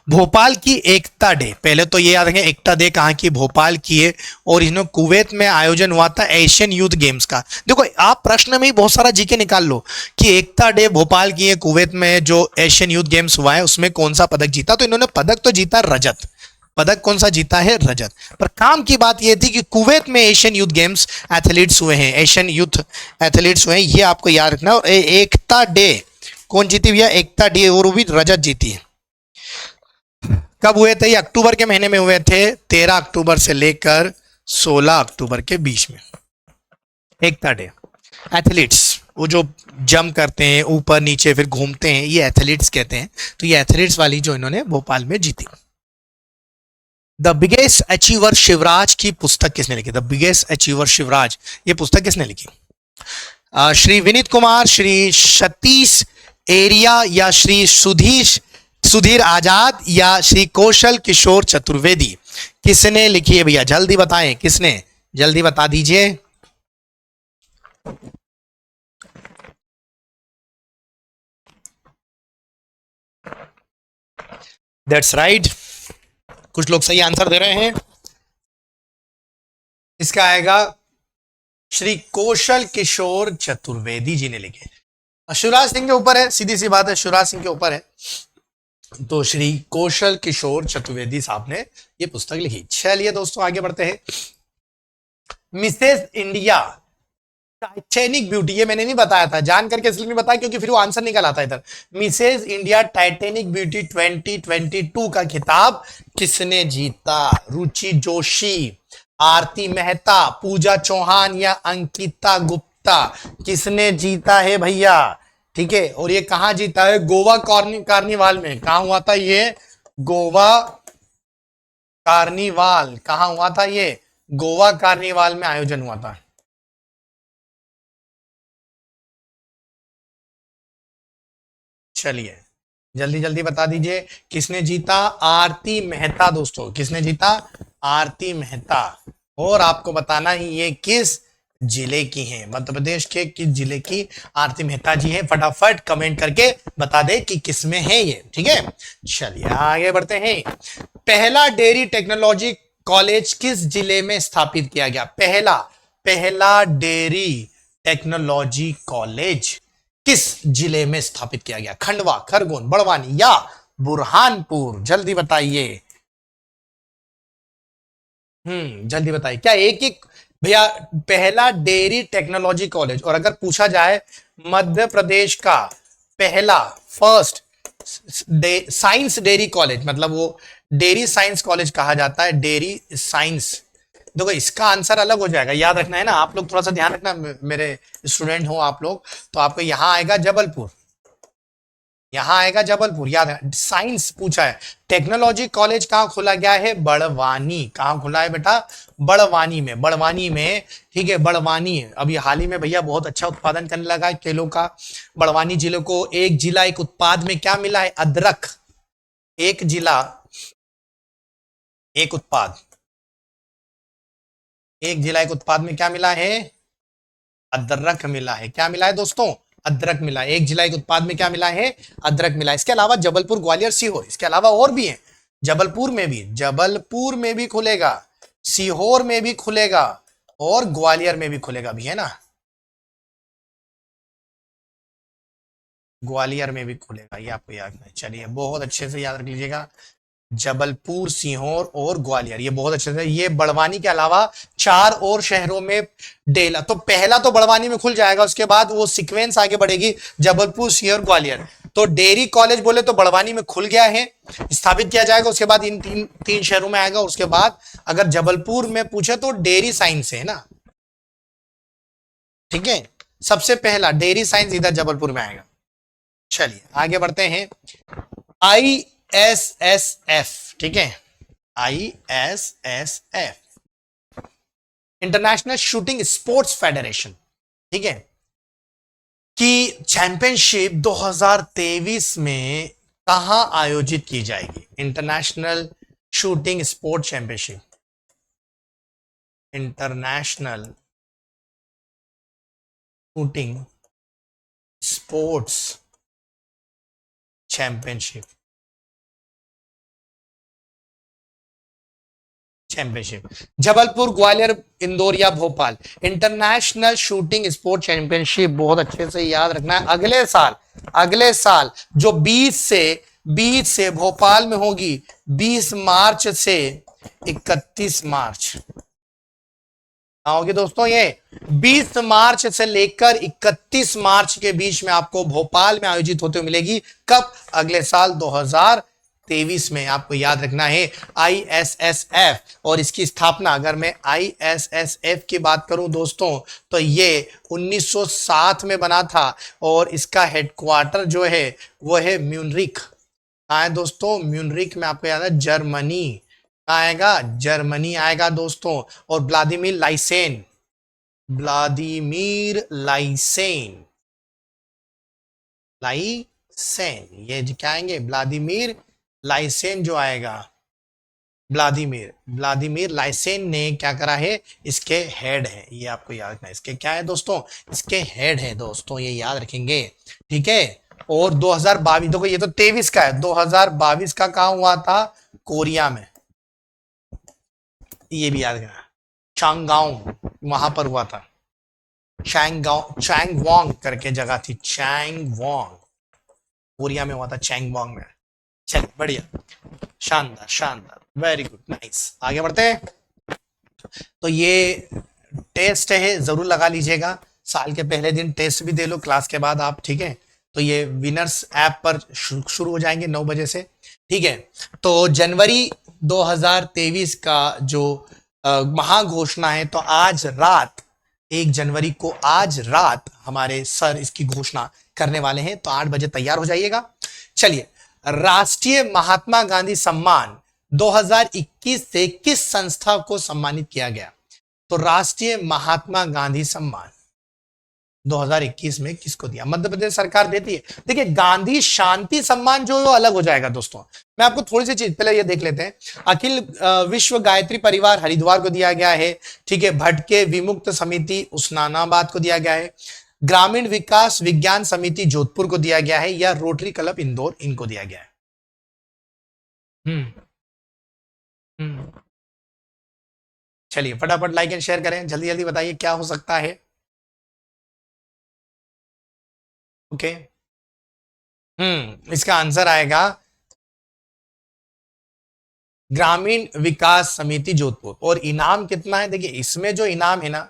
भोपाल की एकता डे, पहले तो ये याद रखें एकता डे कहाँ की, भोपाल की है। और इसमें कुवैत में आयोजन हुआ था एशियन यूथ गेम्स का। देखो आप प्रश्न में ही बहुत सारा जीके निकाल लो कि एकता डे भोपाल की है, कुवैत में जो एशियन यूथ गेम्स हुआ है उसमें कौन सा पदक जीता, तो इन्होंने पदक तो जीता रजत। पदक कौन सा जीता है, रजत। पर काम की बात यह थी कि कुवैत में एशियन यूथ गेम्स एथलीट्स हुए हैं, एशियन यूथ एथलीट्स हुए हैं, ये आपको याद रखना है। और एकता डे कौन जीती भैया, एकता डे, और वो भी रजत जीती है। कब हुए थे, ये अक्टूबर के महीने में हुए थे, 13 अक्टूबर से लेकर 16 अक्टूबर के बीच में। एकता डे, एथलीट्स वो जो जंप करते हैं ऊपर नीचे फिर घूमते हैं, ये एथलीट्स कहते हैं। तो ये एथलीट्स वाली जो इन्होंने भोपाल में जीती। द बिगेस्ट अचीवर शिवराज की पुस्तक किसने लिखी, द बिगेस्ट अचीवर शिवराज, ये पुस्तक किसने लिखी? श्री विनीत कुमार, श्री सतीश एरिया, या श्री सुधीर आजाद, या श्री कौशल किशोर चतुर्वेदी, किसने लिखी है भैया, जल्दी बताएं किसने, जल्दी बता दीजिए। दैट्स राइट, कुछ लोग सही आंसर दे रहे हैं। इसका आएगा श्री कौशल किशोर चतुर्वेदी जी ने लिखे। शिवराज सिंह के ऊपर है, सीधी सी बात है, शिवराज सिंह के ऊपर है, तो श्री कौशल किशोर चतुर्वेदी साहब ने ये पुस्तक लिखी। चलिए दोस्तों आगे बढ़ते हैं। मिसेस इंडिया टाइटैनिक ब्यूटी, ये मैंने नहीं बताया था, जान करके इसलिए नहीं बताया क्योंकि फिर वो आंसर निकल आता है इधर। मिसेस इंडिया टाइटैनिक ब्यूटी 2022 का खिताब किसने जीता? रुचि जोशी, आरती मेहता, पूजा चौहान, या अंकिता गुप्ता, किसने जीता है भैया? ठीक है, और ये कहां जीता है? गोवा कार्निवाल में। कहां हुआ था ये? गोवा कार्निवाल। कहां हुआ था ये? गोवा कार्निवाल में आयोजन हुआ था। चलिए जल्दी जल्दी बता दीजिए किसने जीता? आरती मेहता दोस्तों, किसने जीता? आरती मेहता। और आपको बताना ही ये किस जिले की हैं, मध्य प्रदेश के किस जिले की आरती मेहता जी हैं, फटाफट कमेंट करके बता दे कि किस में है ये। ठीक है, चलिए आगे बढ़ते हैं। पहला डेयरी टेक्नोलॉजी कॉलेज किस जिले में स्थापित किया गया? पहला पहला डेयरी टेक्नोलॉजी कॉलेज किस जिले में स्थापित किया गया? खंडवा, खरगोन, बड़वानी, या बुरहानपुर? जल्दी बताइए। जल्दी बताइए। क्या एक एक भैया, पहला डेयरी टेक्नोलॉजी कॉलेज, और अगर पूछा जाए मध्य प्रदेश का पहला फर्स्ट साइंस डेयरी कॉलेज, मतलब वो डेयरी साइंस कॉलेज कहा जाता है, डेयरी साइंस। देखो इसका आंसर अलग हो जाएगा, याद रखना है ना आप लोग, थोड़ा सा ध्यान रखना, मेरे स्टूडेंट हो आप लोग, तो आपको यहां आएगा जबलपुर, यहां आएगा जबलपुर, याद है। साइंस पूछा है। टेक्नोलॉजी कॉलेज कहां खोला गया है? बड़वानी। कहां खुला है बेटा? बड़वानी में, बड़वानी में। ठीक है, बड़वानी है। अभी हाल ही में भैया बहुत अच्छा उत्पादन करने लगा है केलों का। बड़वानी जिले को एक जिला एक उत्पाद में क्या मिला है? अदरक। एक जिला एक उत्पाद, एक जिला एक उत्पाद में क्या मिला है? अदरक मिला है। क्या मिला है दोस्तों? अदरक मिला है। एक जिला एक उत्पाद में क्या मिला है? अदरक मिला है। इसके अलावा जबलपुर, ग्वालियर, सीहोर, इसके अलावा और भी है। जबलपुर में भी खुलेगा, सीहोर में भी खुलेगा, और ग्वालियर में भी खुलेगा भी, है ना? ग्वालियर में भी खुलेगा, ये आपको याद है। चलिए बहुत अच्छे से याद रख लीजिएगा, जबलपुर, सीहोर और ग्वालियर, ये बहुत अच्छे से। ये बड़वानी के अलावा चार और शहरों में डेला, तो पहला तो बड़वानी में खुल जाएगा, उसके बाद वो सीक्वेंस आगे बढ़ेगी, जबलपुर, सीहोर, ग्वालियर। तो डेयरी कॉलेज बोले तो बड़वानी में खुल गया है, स्थापित किया जाएगा, उसके बाद इन तीन तीन शहरों में आएगा। उसके बाद अगर जबलपुर में पूछे तो डेयरी साइंस है ना, ठीक है, सबसे पहला डेयरी साइंस इधर जबलपुर में आएगा। चलिए आगे बढ़ते हैं। ISSF, ठीक है, ISSF international shooting sports federation, ठीक है, की चैंपियनशिप 2023 में कहां आयोजित की जाएगी? International shooting sport championship, international shooting sports championship championship. Jabalpur, Gwalior, Indore या Bhopal international shooting sport championship. बहुत अच्छे से याद रखना है, अगले साल जो 20 से भोपाल में होगी, 20 मार्च से 31 मार्च होगी दोस्तों। ये 20 मार्च से लेकर 31 मार्च के बीच में आपको भोपाल में आयोजित होते हुए मिलेगी। कब? अगले साल 2023 में। आपको याद रखना है ISSF, और इसकी स्थापना, अगर मैं ISSF की बात करूं दोस्तों, तो ये 1907 में बना था, और इसका हेडक्वार्टर जो है वो है म्यूनरिक। कहाँ है दोस्तों? म्यूनरिक में। आपको याद है जर्मनी आएगा, जर्मनी आएगा दोस्तों। और व्लादिमीर लाइसेन, ये क्या आएंगे? व्लादिमीर लाइसेन जो आएगा, व्लादिमीर लाइसेन ने क्या करा है? इसके हेड है, ये आपको याद रखना है। इसके क्या है दोस्तों? इसके हेड है दोस्तों, ये याद रखेंगे, ठीक है। और 2022, देखो ये तो 23 का है, 2022 का कहाँ हुआ था? कोरिया में, ये भी याद रखना। चांगगांव, वहां पर हुआ था। चैंगवॉन्ग करके जगह थी, चैंगवॉन्ग, कोरिया में हुआ था, चैंगवॉन्ग में। चलिए बढ़िया, शानदार, वेरी गुड, नाइस। आगे बढ़ते हैं। तो ये टेस्ट है, जरूर लगा लीजिएगा। साल के पहले दिन टेस्ट भी दे लो क्लास के बाद आप, ठीक है। तो ये विनर्स ऐप पर शुरू हो जाएंगे 9 बजे से, ठीक है। तो जनवरी 2023 का जो महाघोषणा है, तो आज रात 1 जनवरी को, आज रात हमारे सर इसकी घोषणा करने वाले हैं। तो 8 बजे तैयार हो जाइएगा। चलिए, राष्ट्रीय महात्मा गांधी सम्मान 2021 से किस संस्था को सम्मानित किया गया? तो राष्ट्रीय महात्मा गांधी सम्मान 2021 में किसको दिया? मध्य प्रदेश सरकार देती है। देखिए, गांधी शांति सम्मान जो है वो अलग हो जाएगा दोस्तों। मैं आपको थोड़ी सी चीज पहले ये देख लेते हैं। अखिल विश्व गायत्री परिवार हरिद्वार को दिया गया है, ठीक है। भटके विमुक्त समिति उस्मानाबाद को दिया गया है। ग्रामीण विकास विज्ञान समिति जोधपुर को दिया गया है, या रोटरी क्लब इंदौर, इनको दिया गया है। चलिए फटाफट लाइक एंड शेयर करें, जल्दी जल्दी बताइए क्या हो सकता है। ओके, इसका आंसर आएगा ग्रामीण विकास समिति जोधपुर। और इनाम कितना है? देखिए, इसमें जो इनाम है ना,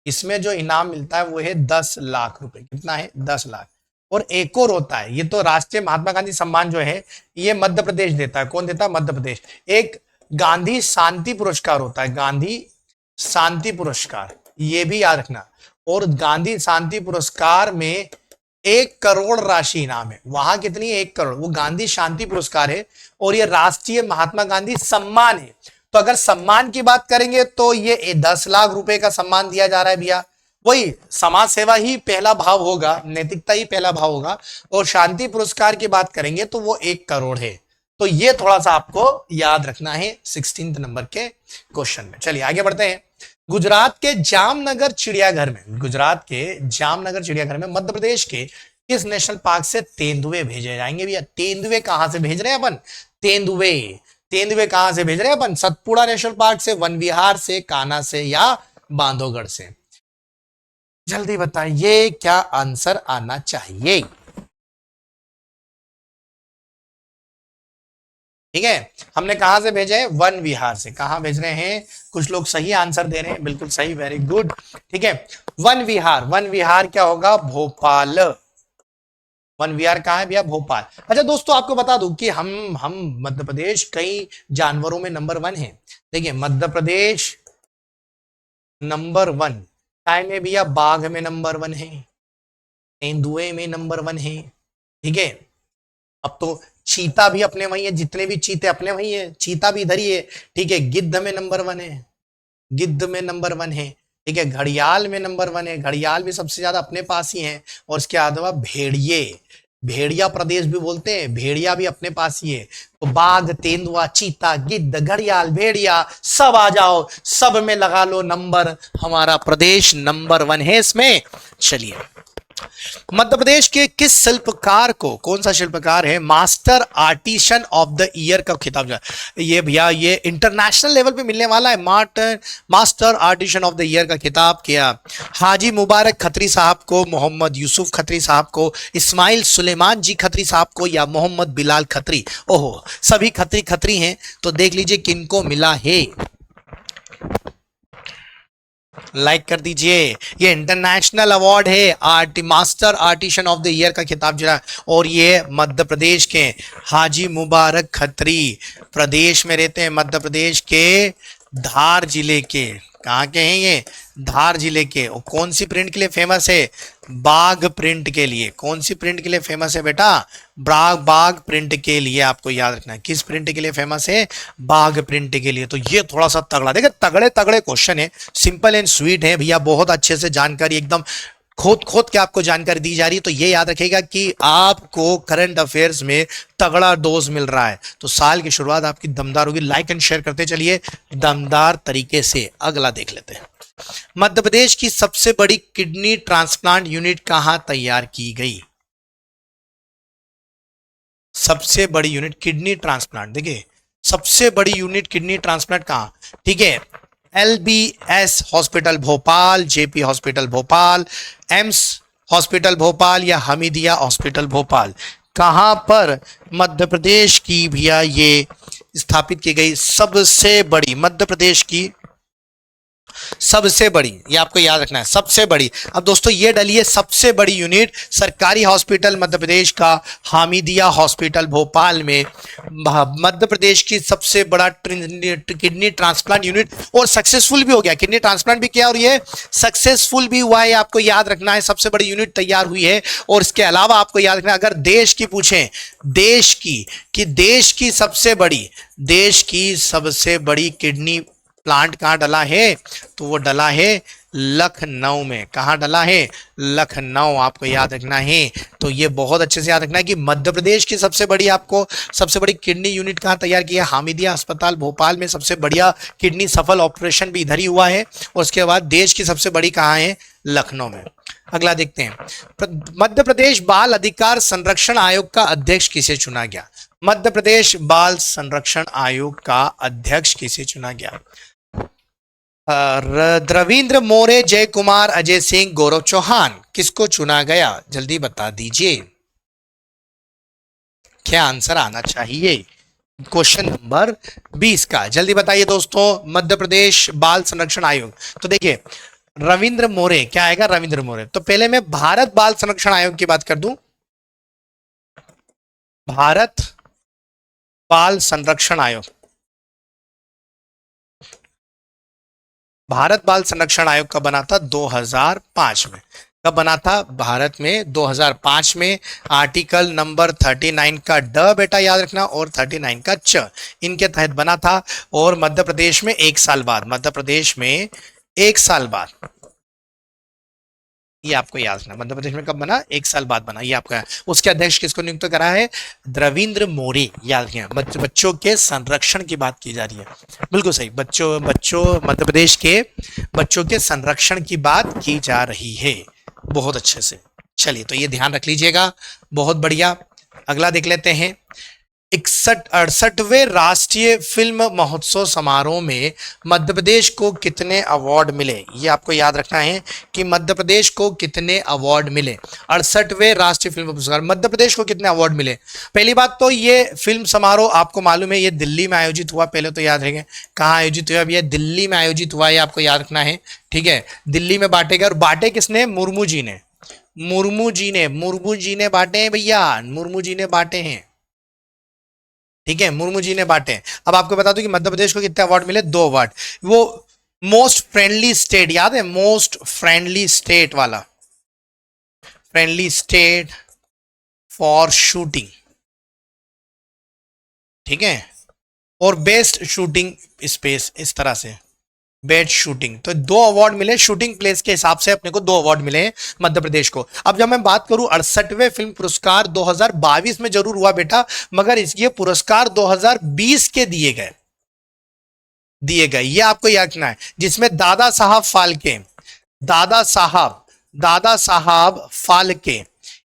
इसमें जो इनाम मिलता है वो है 10 लाख रुपए। कितना है? 10 लाख। और एक और होता है, ये तो राष्ट्रीय महात्मा गांधी सम्मान जो है ये मध्य प्रदेश देता है। कौन देता है? मध्य प्रदेश। एक गांधी शांति पुरस्कार होता है, गांधी शांति पुरस्कार, ये भी याद रखना। और गांधी शांति पुरस्कार में 1 करोड़ राशि इनाम है। वहां कितनी है? 1 करोड़। वो गांधी शांति पुरस्कार है, और ये राष्ट्रीय महात्मा गांधी सम्मान है। तो अगर सम्मान की बात करेंगे तो ये 10 लाख रुपए का सम्मान दिया जा रहा है भैया। वही समाज सेवा ही पहला भाव होगा, नैतिकता ही पहला भाव होगा। और शांति पुरस्कार की बात करेंगे तो वो 1 करोड़ है। तो ये थोड़ा सा आपको याद रखना है 16 नंबर के क्वेश्चन में। चलिए आगे बढ़ते हैं। गुजरात के जामनगर चिड़ियाघर में मध्य प्रदेश के किस नेशनल पार्क से तेंदुए भेजे जाएंगे भैया? तेंदुए कहां से भेज रहे हैं अपन? तेंदुए कहां से भेज रहे हैं अपन? सतपुड़ा नेशनल पार्क से, वन विहार से, कान्हा से, या बांधवगढ़ से? जल्दी बताइए क्या आंसर आना चाहिए। ठीक है, हमने कहां से भेजे हैं? वन विहार से। कहां भेज रहे हैं? कुछ लोग सही आंसर दे रहे हैं, बिल्कुल सही, वेरी गुड। ठीक है, वन विहार क्या होगा? भोपाल। वन विहार कहां है भैया? भोपाल। अच्छा दोस्तों, आपको बता दूं कि हम मध्य प्रदेश कई जानवरों में नंबर 1 है। देखिए, मध्य प्रदेश नंबर 1 काय में भैया? बाघ में नंबर 1 है, तेंदुए में नंबर 1 है। ठीक है, अब तो चीता भी अपने वही है, जितने भी चीते अपने वही है, चीता भी इधर ही है। ठीक है, गिद्ध में नंबर 1 है, ठीक है, घड़ियाल में नंबर 1 है, घड़ियाल भी सबसे ज्यादा अपने पास ही है। और इसके अलावा भेड़िया प्रदेश भी बोलते हैं, भेड़िया भी अपने पास ही है। तो बाघ, तेंदुआ, चीता, गिद्ध, घड़ियाल, भेड़िया सब आ जाओ, सब में लगा लो नंबर। हमारा प्रदेश नंबर 1 है इसमें। चलिए मध्य प्रदेश के किस शिल्पकार को, कौन सा शिल्पकार है master artisan of the year का खिताब, जो ये भैया ये इंटरनेशनल लेवल पे मिलने वाला है, master artisan of the year का खिताब किया हाजी मुबारक खत्री साहब को, मोहम्मद यूसुफ खत्री साहब को, इस्माइल सुलेमान जी खत्री साहब को, या मोहम्मद बिलाल खत्री। ओहो, सभी खत्री खत्री हैं, तो देख लीजिए किनको मिला है, लाइक कर दीजिए। ये इंटरनेशनल अवार्ड है, master artisan of the year का खिताब जो है, और ये मध्य प्रदेश के हाजी मुबारक खत्री प्रदेश में रहते हैं, मध्य प्रदेश के धार जिले के, कहाँ के हैं ये, धार जिले के। और कौन सी प्रिंट के लिए फेमस है, बाघ प्रिंट के लिए। कौन सी प्रिंट के लिए फेमस है बेटा, बाघ प्रिंट के लिए, आपको याद रखना है। किस प्रिंट के लिए फेमस है, बाघ प्रिंट के लिए। तो ये थोड़ा सा तगड़ा, देखिए तगड़े तगड़े क्वेश्चन है, सिंपल एंड स्वीट है भैया, बहुत अच्छे से जानकारी एकदम खोद के आपको जानकारी दी जा रही है। तो ये याद रखिएगा कि आपको करंट अफेयर्स में तगड़ा डोज मिल रहा है, तो साल की शुरुआत आपकी दमदार होगी। लाइक एंड शेयर करते चलिए दमदार तरीके से। अगला देख लेते हैं, मध्य प्रदेश की सबसे बड़ी किडनी ट्रांसप्लांट यूनिट कहां तैयार की गई, सबसे बड़ी यूनिट किडनी ट्रांसप्लांट, देखिए सबसे बड़ी यूनिट किडनी ट्रांसप्लांट कहां, ठीक है, LBS hospital Bhopal, JP hospital Bhopal, AIIMS hospital Bhopal, या हमीदिया हॉस्पिटल भोपाल, कहां पर मध्य प्रदेश की भैया ये स्थापित की गई सबसे बड़ी, मध्य प्रदेश की सबसे बड़ी, ये आपको याद रखना है, सबसे बड़ी। अब दोस्तों ये डली है सबसे बड़ी यूनिट सरकारी हॉस्पिटल मध्य प्रदेश का हामिदिया हॉस्पिटल भोपाल में, मध्य प्रदेश की सबसे बड़ा किडनी ट्रांसप्लांट यूनिट, और सक्सेसफुल भी हो गया, किडनी ट्रांसप्लांट भी किया और ये सक्सेसफुल भी हुआ है, आपको याद रखना है। सबसे बड़ी यूनिट तैयार हुई है। और इसके अलावा आपको याद रखना है, अगर देश की पूछें, देश की, कि देश की सबसे बड़ी किडनी प्लांट कहां डला है, तो वो डला है लखनऊ में। कहां डला है, लखनऊ, आपको याद रखना है। तो ये बहुत अच्छे से याद रखना है कि मध्य प्रदेश की सबसे बड़ी, आपको सबसे बड़ी किडनी यूनिट कहां तैयार की है, हामिदिया अस्पताल भोपाल में। सबसे बढ़िया किडनी सफल ऑपरेशन भी इधर ही हुआ है। और उसके बाद देश की सबसे बड़ी कहां है, लखनऊ में। अगला देखते हैं, मध्य प्रदेश बाल अधिकार संरक्षण आयोग का अध्यक्ष किसे चुना गया, मध्य प्रदेश बाल संरक्षण आयोग का अध्यक्ष किसे चुना गया, रविंद्र मोरे, जय कुमार, अजय सिंह, गौरव चौहान, किसको चुना गया, जल्दी बता दीजिए, क्या आंसर आना चाहिए क्वेश्चन नंबर 20 का, जल्दी बताइए दोस्तों। मध्य प्रदेश बाल संरक्षण आयोग, तो देखिए रविंद्र मोरे, क्या आएगा, रविंद्र मोरे। तो पहले मैं भारत बाल संरक्षण आयोग की बात कर दूं, भारत बाल संरक्षण आयोग, भारत बाल संरक्षण आयोग कब बना था, 2005 में। कब बना था, भारत में 2005 में। आर्टिकल नंबर 39 का ड बेटा याद रखना, और 39 का च, इनके तहत बना था। और मध्य प्रदेश में 1 साल बाद, मध्य प्रदेश में 1 साल बाद, ये आपको याद रखना, मध्य प्रदेश में कब बना, 1 साल बाद बना, ये आपका। उसके अध्यक्ष किसको नियुक्त करा है, रविंद्र मोरे, याद रखिए। बच्चों के संरक्षण की बात की जा रही है, बिल्कुल सही, बच्चों मध्य प्रदेश के बच्चों के संरक्षण की बात की जा रही है, बहुत अच्छे से। चलिए, तो ये ध्यान रख लीजिएगा, बहुत बढ़िया। अगला देख लेते हैं, 68वें राष्ट्रीय फिल्म महोत्सव समारोह में मध्य प्रदेश को कितने अवार्ड मिले, ये आपको याद रखना है कि मध्य प्रदेश को कितने अवार्ड मिले। 68वें राष्ट्रीय फिल्म पुरस्कार, मध्य प्रदेश को कितने अवार्ड मिले। पहली बात तो ये फिल्म समारोह आपको मालूम है, ये दिल्ली में आयोजित हुआ, पहले तो याद रखेंगे कहाँ आयोजित हुआ, ये दिल्ली में आयोजित हुआ, ये आपको याद रखना है, ठीक है। दिल्ली में बांटे गए, और बांटे किसने, मुर्मू जी ने, मुर्मू जी ने बांटे हैं भैया, मुर्मू जी ने बांटे हैं, ठीक है, मुर्मू जी ने बांटे। अब आपको बता दूं कि मध्य प्रदेश को कितने अवार्ड मिले, 2 अवार्ड। वो मोस्ट फ्रेंडली स्टेट, याद है, मोस्ट फ्रेंडली स्टेट वाला, फ्रेंडली स्टेट फॉर शूटिंग, ठीक है, और बेस्ट शूटिंग स्पेस, इस तरह से बेस्ट शूटिंग। तो 2 अवार्ड मिले, शूटिंग प्लेस के हिसाब से अपने को 2 अवार्ड मिले हैं मध्य प्रदेश को। अब जब मैं बात करूं 68वें फिल्म पुरस्कार 2022 में जरूर हुआ बेटा, मगर ये पुरस्कार 2020 के दिए गए, ये आपको याद रखना है, जिसमें दादा साहब दादा साहब फाल्के,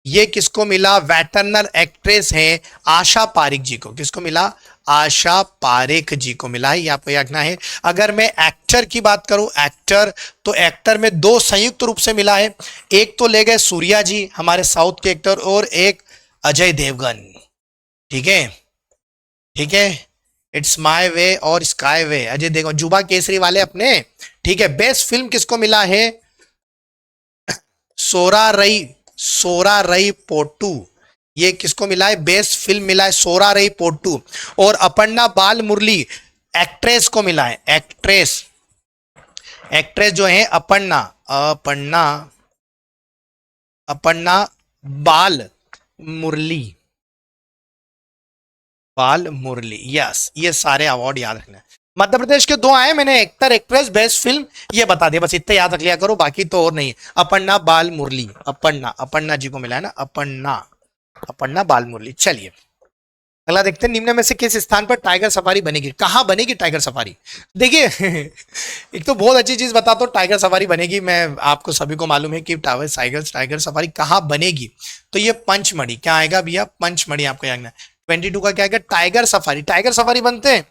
ये किसको मिला? वेटरनर एक्ट्रेस हैं आशा पारिक जी को। किसको मिला? आशा पारेख जी को मिला है, ये आपको याद रखना है। अगर मैं एक्टर की बात करूं, एक्टर, तो एक्टर में दो संयुक्त रूप से मिला है। एक तो ले गए सूर्या जी हमारे साउथ के एक्टर, और एक अजय देवगन। ठीक है, ठीक है। इट्स माय वे और स्काई वे, अजय देवगन, जुबा केसरी वाले अपने। ठीक है। बेस्ट फिल्म किसको मिला है? सोरा रई, सोरा रई पोट्टू, ये किसको मिला है? बेस्ट फिल्म मिला है सोरा रई पोट्टू। और अपर्णा बाल मुरली एक्ट्रेस को मिला है। एक्ट्रेस, एक्ट्रेस जो है अपर्णा, अपर्णा, अपर्णा बाल मुरली, बाल मुरली, यस। ये सारे अवार्ड याद रखना है। मध्य प्रदेश के दो आए मैंने, एक्टर एक्ट्रेस बेस्ट फिल्म, ये बता दिया, बस इतना याद रख लिया करो, बाकी तो और नहीं। अपर्णा बाल मुरली, अपर्णा, अपर्णा जी को मिला है ना, अपर्णा, अपर्णा बाल मुरली। चलिए अगला देखते हैं, निम्न में से किस स्थान पर टाइगर सफारी बनेगी? कहां बनेगी टाइगर सफारी? देखिए एक तो बहुत अच्छी चीज बताता हूं, टाइगर सफारी बनेगी, मैं आपको सभी को मालूम है कि टाइगर सफारी कहां बनेगी। तो ये पंचमढ़ी, क्या आएगा भैया? पंचमढ़ी आपको याद है। 22 का क्या आएगा? Tiger safari. टाइगर सफारी बनते हैं,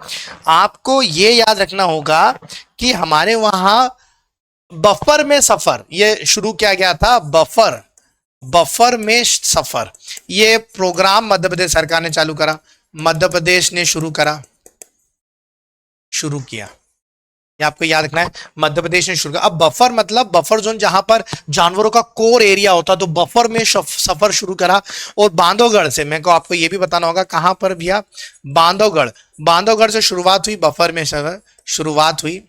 आपको ये याद रखना होगा कि हमारे वहां बफर में सफर ये शुरू किया गया था। बफर, बफर में सफर, ये प्रोग्राम मध्य प्रदेश सरकार ने चालू करा, मध्य प्रदेश ने शुरू किया, ये आपको याद रखना है, मध्य प्रदेश ने शुरू किया। अब बफर मतलब बफर जोन, जहां पर जानवरों का कोर एरिया होता, तो बफर में सफर शुरू करा। और बांधवगढ़ से, मैं को आपको ये भी बताना होगा कहां पर भैया? बांधवगढ़, बांधवगढ़ से शुरुआत हुई, बफर में शुरुआत हुई।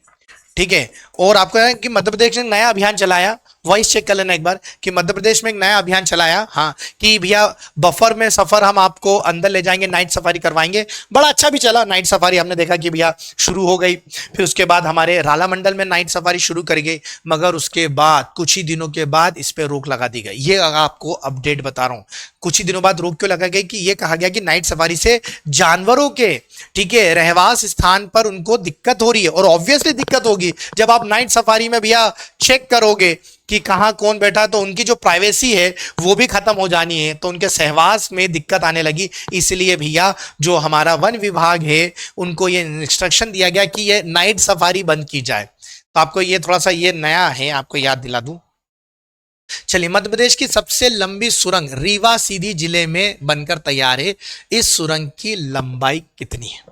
ठीक है। और आपको है कि मध्य प्रदेश ने नया अभियान चलाया, वॉइस चेक कर लेना एक बार, कि मध्य प्रदेश में एक नया अभियान चलाया, हाँ, कि भैया बफर में सफर हम आपको अंदर ले जाएंगे, नाइट सफारी करवाएंगे। बड़ा अच्छा भी चला नाइट सफारी, हमने देखा कि भैया शुरू हो गई। फिर उसके बाद हमारे राला मंडल में नाइट सफारी शुरू कर गई, मगर उसके बाद कुछ ही दिनों के बाद इस पर रोक लगा दी गई। ये आपको अपडेट बता रहा हूं, कुछ ही दिनों बाद रोक क्यों लगा गई? कि ये कहा गया कि नाइट सफारी से जानवरों के, ठीक है, रहवास स्थान पर उनको दिक्कत हो रही है। और ऑब्वियसली दिक्कत होगी जब आप नाइट सफारी में भैया चेक करोगे कि कहां कौन बैठा, तो उनकी जो प्राइवेसी है वो भी खत्म हो जानी है, तो उनके सहवास में दिक्कत आने लगी। इसलिए भैया जो हमारा वन विभाग है उनको ये इंस्ट्रक्शन दिया गया कि ये नाइट सफारी बंद की जाए। तो आपको ये थोड़ा सा ये नया है, आपको याद दिला दूं। चलिए, मध्य प्रदेश की सबसे लंबी सुरंग रीवा सीधी जिले में बनकर तैयार है। इस सुरंग की लंबाई कितनी है?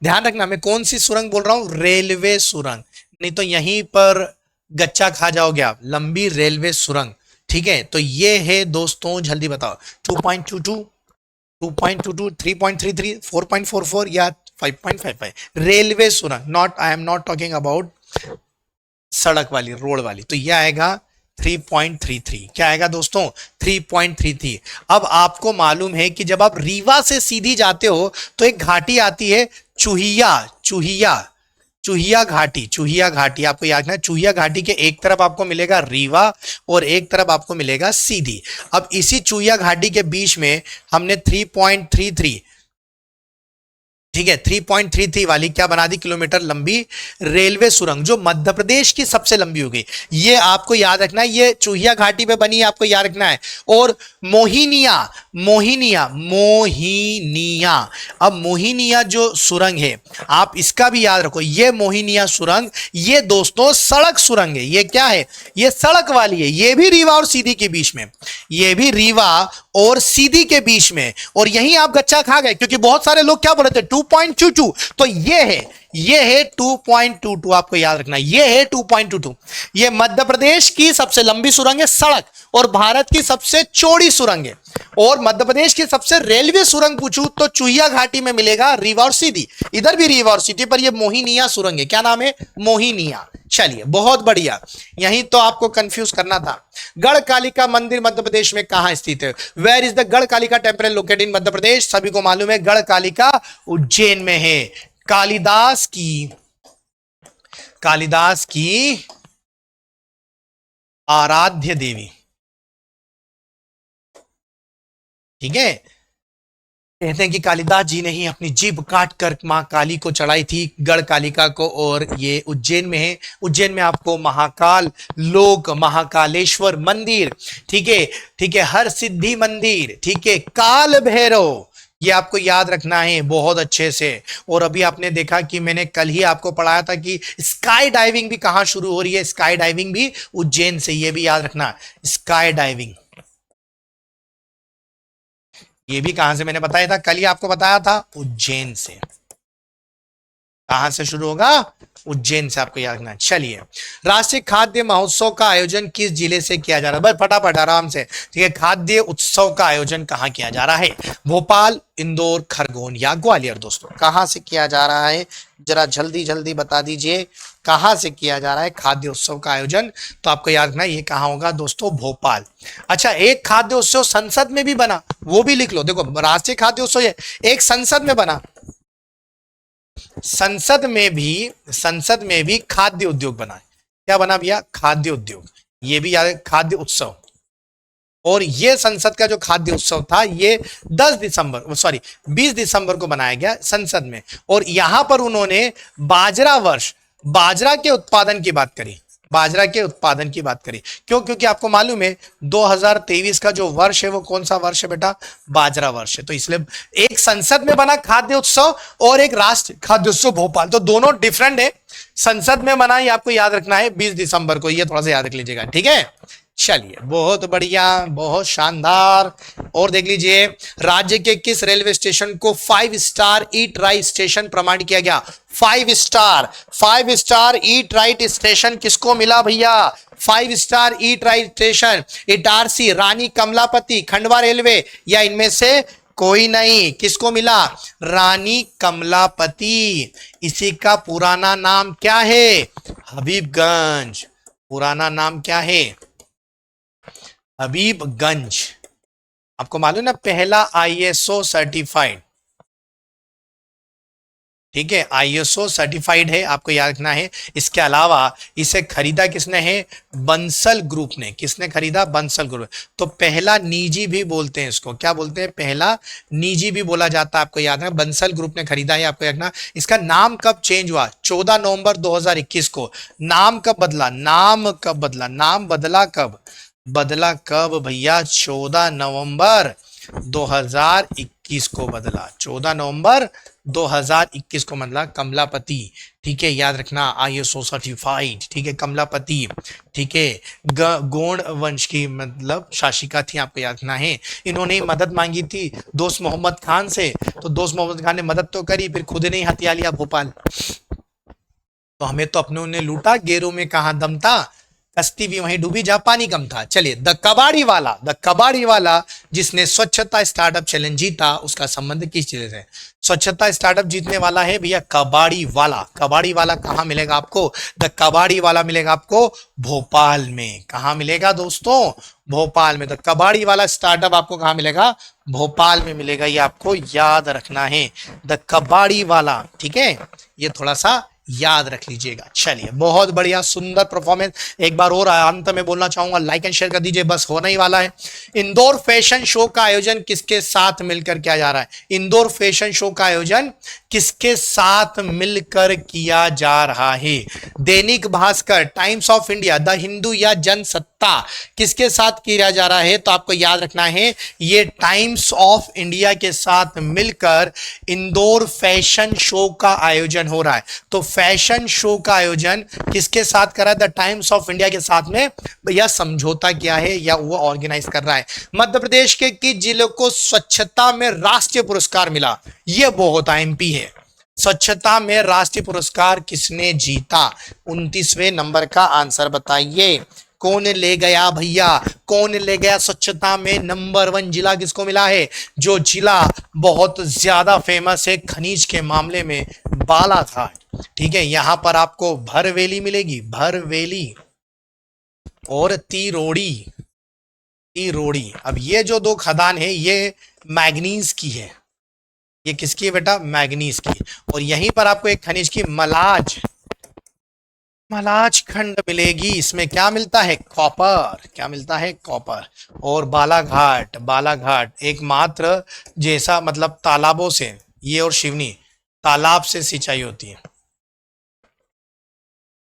ध्यान रखना, मैं कौन सी सुरंग बोल रहा हूं? रेलवे सुरंग, नहीं तो यहीं पर गच्चा खा जाओगे आप। लंबी रेलवे सुरंग, ठीक है। तो ये है दोस्तों, जल्दी बताओ, 2.22, 2.22, 3.33, 4.44 या 5.55? रेलवे सुरंग, not, I am not talking about सड़क वाली, रोड वाली। तो यह आएगा 3.33। क्या आएगा दोस्तों? 3.33। अब आपको मालूम है कि जब आप रीवा से सीधी जाते हो तो एक घाटी आती है, चूहिया, चूहिया, चूहिया घाटी, चूहिया घाटी आपको याद रखना है। चूहिया घाटी के एक तरफ आपको मिलेगा रीवा और एक तरफ आपको मिलेगा सीधी। अब इसी चूहिया घाटी के बीच में हमने 3.33, ठीक है, 3.33 वाली क्या बना दी? किलोमीटर लंबी रेलवे सुरंग, जो मध्य प्रदेश की सबसे लंबी हो गई। ये आपको याद रखना है, ये चूहिया घाटी पे बनी है, आपको याद रखना है। और मोहिनिया, मोहिनिया, मोहिनिया, अब मोहिनिया जो सुरंग है आप इसका भी याद रखो, ये मोहिनिया सुरंग, ये दोस्तों सड़क सुरंग है। ये क्या है? ये सड़क वाली है। ये भी रीवा और सीधी के बीच में, ये भी रीवा और सीधी के बीच में। और यहीं आप गच्चा खा गए, क्योंकि बहुत सारे लोग क्या बोल रहे थे? 2.22, तो ये है 2.22, आपको याद रखना, ये है 2.22। ये मध्य प्रदेश की सबसे लंबी सुरंग है सड़क, और भारत की सबसे चौड़ी सुरंग है। और मध्य प्रदेश की सबसे रेलवे सुरंग पूछूं तो चुहिया घाटी में मिलेगा, रीवा और सीधी। इधर भी रीवा और सीधी, पर ये मोहिनिया सुरंग है। क्या नाम है? मोहिनिया। चलिए, बहुत बढ़िया, यहीं तो आपको कंफ्यूज करना था। गढ़कालिका मंदिर मध्य प्रदेश में कहां स्थित है? Where is the Gadkalika temple located in Madhya Pradesh? सभी को मालूम है, गढ़कालिका उज्जैन में है। कालिदास की आराध्य देवी, ठीक है। कहते हैं कि कालिदास जी ने ही अपनी जीभ काट कर मां काली को चढ़ाई थी, गढ़ कालिका को, और ये उज्जैन में है। उज्जैन में आपको महाकाल लोक, महाकालेश्वर मंदिर, ठीक है, ठीक है, हर सिद्धि मंदिर, ठीक है, काल भैरव, ये आपको याद रखना है बहुत अच्छे से। और अभी आपने देखा कि मैंने कल ही आपको पढ़ाया था कि स्काई डाइविंग भी कहां शुरू हो रही है, स्काई डाइविंग भी उज्जैन से, ये भी याद रखना। स्काई डाइविंग ये भी कहां से मैंने बताया था, कल ही आपको बताया था, उज्जैन से। कहां से शुरू होगा, उज्जैन से, आपको याद रखना। चलिए, राष्ट्रीय खाद्य महोत्सव का आयोजन किस जिले से किया जा रहा है, बस फटाफट आराम से, ठीक है। खाद्य उत्सव का आयोजन कहां किया जा रहा है, भोपाल, इंदौर, खरगोन या ग्वालियर। दोस्तों कहां से किया जा रहा है, जरा जल्दी जल्दी बता दीजिए, कहां से किया जा रहा है खाद्य उत्सव का आयोजन। तो आपको याद रखना ये कहां होगा दोस्तों, भोपाल। अच्छा, एक खाद्य उत्सव संसद में भी बना, वो भी लिख लो। देखो, राष्ट्रीय खाद्य उत्सव एक संसद में बना, संसद में भी खाद्य उद्योग बना है। क्या बना भैया, खाद्य उद्योग, ये भी याद है, खाद्य उत्सव। और ये संसद का जो खाद्य उत्सव था, ये 20 दिसंबर को बनाया गया संसद में। और यहां पर उन्होंने बाजरा के उत्पादन की बात करी, बाजरा के उत्पादन की बात करी। क्यों, क्योंकि आपको मालूम है 2023 का जो वर्ष है वो कौन सा वर्ष है बेटा, बाजरा वर्ष है। तो इसलिए एक संसद में बना खाद्य उत्सव और एक राष्ट्रीय खाद्य उत्सव भोपाल, तो दोनों डिफरेंट है। संसद में बना, ये आपको याद रखना है 20 दिसंबर को, ये थोड़ा सा याद रख लीजिएगा, ठीक है। चलिए, बहुत बढ़िया, बहुत शानदार। और देख लीजिए, राज्य के किस रेलवे स्टेशन को 5 स्टार ईट राइट स्टेशन प्रमाणित किया गया, 5 स्टार ईट राइट स्टेशन किसको मिला भैया, 5 star eat right station, Itarsi, Rani Kamlapati, Khandwa railway, या इनमें से कोई नहीं। किसको मिला, रानी कमलापति। इसी का पुराना नाम क्या है, हबीबगंज। पुराना नाम क्या है, हबीबगंज। आपको मालूम ना, पहला आईएसओ सर्टिफाइड, ठीक है, आईएसओ सर्टिफाइड है, आपको याद रखना है। इसके अलावा इसे खरीदा किसने है, बंसल ग्रुप ने। किसने खरीदा, बंसल ग्रुप। तो पहला निजी भी बोलते हैं इसको, क्या बोलते हैं, पहला निजी भी बोला जाता है, आपको याद है, बंसल ग्रुप ने खरीदा है, आपको याद रखना। इसका नाम कब चेंज हुआ, 14 नवंबर 2021 को। नाम कब बदला, नाम कब बदला, नाम बदला कब, बदला कब भैया, 14 नवंबर 2021 को बदला, 14 नवंबर 2021 को बदला, कमलापति, ठीक है, याद रखना, आईएसओ सर्टिफाइड, ठीक है, कमलापति, ठीक है, गोंड वंश की मतलब शासिका थी, आपको याद रखना है। इन्होंने मदद मांगी थी दोस्त मोहम्मद खान से, तो दोस्त मोहम्मद खान ने मदद तो करी, फिर खुद ने ही हथिया लिया भोपाल। तो हमें तो अपनों ने लूटा, गेरों में कहां दम था, कश्ती भी वहीं डूबी जहां पानी कम था। चलिए, द कबाड़ी वाला जिसने स्वच्छता स्टार्टअप चैलेंज जीता, उसका संबंध किस जिले से, स्वच्छता स्टार्टअप जीतने वाला है भैया कबाड़ी वाला। कबाड़ी वाला कहां मिलेगा आपको, द कबाड़ी वाला मिलेगा आपको भोपाल में। कहां मिलेगा दोस्तों, भोपाल में। तो कबाड़ी वाला स्टार्टअप आपको कहां मिलेगा, भोपाल में मिलेगा, ये आपको याद रखना है, द कबाड़ी वाला, ठीक है, ये थोड़ा सा याद रख लीजिएगा। चलिए, बहुत बढ़िया, सुंदर परफॉर्मेंस। एक बार और अंत में बोलना चाहूंगा, लाइक एंड शेयर कर दीजिए, बस होने ही वाला है। इंदौर फैशन शो का आयोजन किसके साथ मिलकर किया जा रहा है, इंदौर फैशन शो का आयोजन किसके साथ मिलकर किया जा रहा है, Dainik Bhaskar, times of India, the Hindu या जनसत्ता, किसके साथ किया जा रहा है। तो आपको याद रखना है, ये टाइम्स ऑफ इंडिया के साथ मिलकर इंदौर फैशन शो का आयोजन हो रहा है। तो फैशन शो का आयोजन किसके साथ कर रहा है, द टाइम्स ऑफ इंडिया के साथ में। भैया समझौता क्या है, या वो ऑर्गेनाइज कर रहा है। मध्य प्रदेश के किस जिले को स्वच्छता में राष्ट्रीय पुरस्कार मिला, ये बहुत एमपी है। स्वच्छता में राष्ट्रीय पुरस्कार किसने जीता, 29वें नंबर का आंसर बताइए, कौन ले गया भैया, कौन ले गया, स्वच्छता में नंबर 1 जिला किसको मिला है, जो जिला बहुत ज्यादा फेमस है खनिज के मामले में, बालाघाट, ठीक है। यहां पर आपको भरवेली मिलेगी, भरवेली, और तिरोड़ी। अब ये जो दो खदान है, ये मैग्नीज की है, ये किसकी है बेटा, मैग्नीज की। और यहीं पर आपको एक खनिज की मलाज, मलाज खंड मिलेगी, इसमें क्या मिलता है? कॉपर। क्या मिलता है? कॉपर। और बालाघाट, बालाघाट एकमात्र जैसा मतलब तालाबों से, ये और शिवनी तालाब से सिंचाई होती है।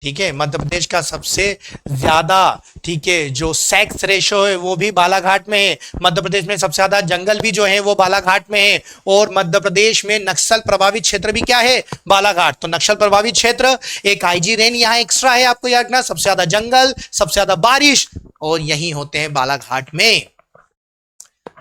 ठीक है, मध्य प्रदेश का सबसे ज्यादा, ठीक है, जो सेक्स रेशो है वो भी बालाघाट में है। मध्य प्रदेश में सबसे ज्यादा जंगल भी जो है वो बालाघाट में है। और मध्य प्रदेश में नक्सल प्रभावित क्षेत्र भी क्या है? बालाघाट। तो नक्सल प्रभावित क्षेत्र, एक आईजी रेन यहाँ एक्स्ट्रा है, आपको याद रखना। सबसे ज्यादा जंगल, सबसे ज्यादा बारिश, और यही होते हैं बालाघाट में।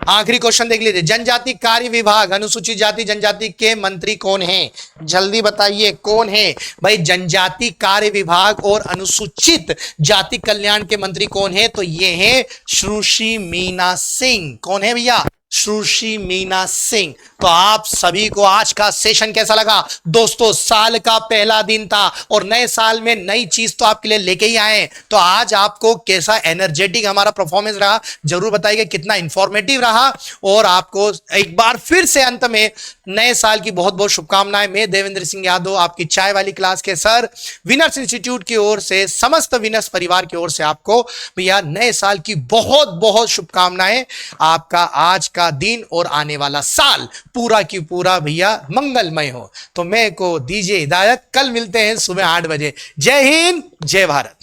आखिरी क्वेश्चन देख लीजिए, जनजाति कार्य विभाग अनुसूचित जाति जनजाति के मंत्री कौन है? जल्दी बताइए कौन है भाई? जनजाति कार्य विभाग और अनुसूचित जाति कल्याण के मंत्री कौन है? तो ये है सुश्री मीना सिंह। कौन है भैया? सुश्री मीना सिंह। तो आप सभी को आज का सेशन कैसा लगा दोस्तों? साल का पहला दिन था और नए साल में नई चीज तो आपके लिए लेके ही आए। तो आज आपको कैसा एनर्जेटिक हमारा परफॉर्मेंस रहा जरूर बताइए, कितना इंफॉर्मेटिव रहा। और आपको एक बार फिर से अंत में नए साल की बहुत बहुत शुभकामनाएं। मैं देवेंद्र सिंह यादव, आपकी चाय वाली क्लास के सर, विनर्स इंस्टीट्यूट की ओर से, समस्त विनर्स परिवार की ओर से आपको भैया नए साल की बहुत बहुत शुभकामनाएं। आपका आज का दिन और आने वाला साल पूरा की पूरा भैया मंगलमय हो। तो मैं को दीजिए हिदायत, कल मिलते हैं सुबह 8 बजे। जय हिंद, जय भारत।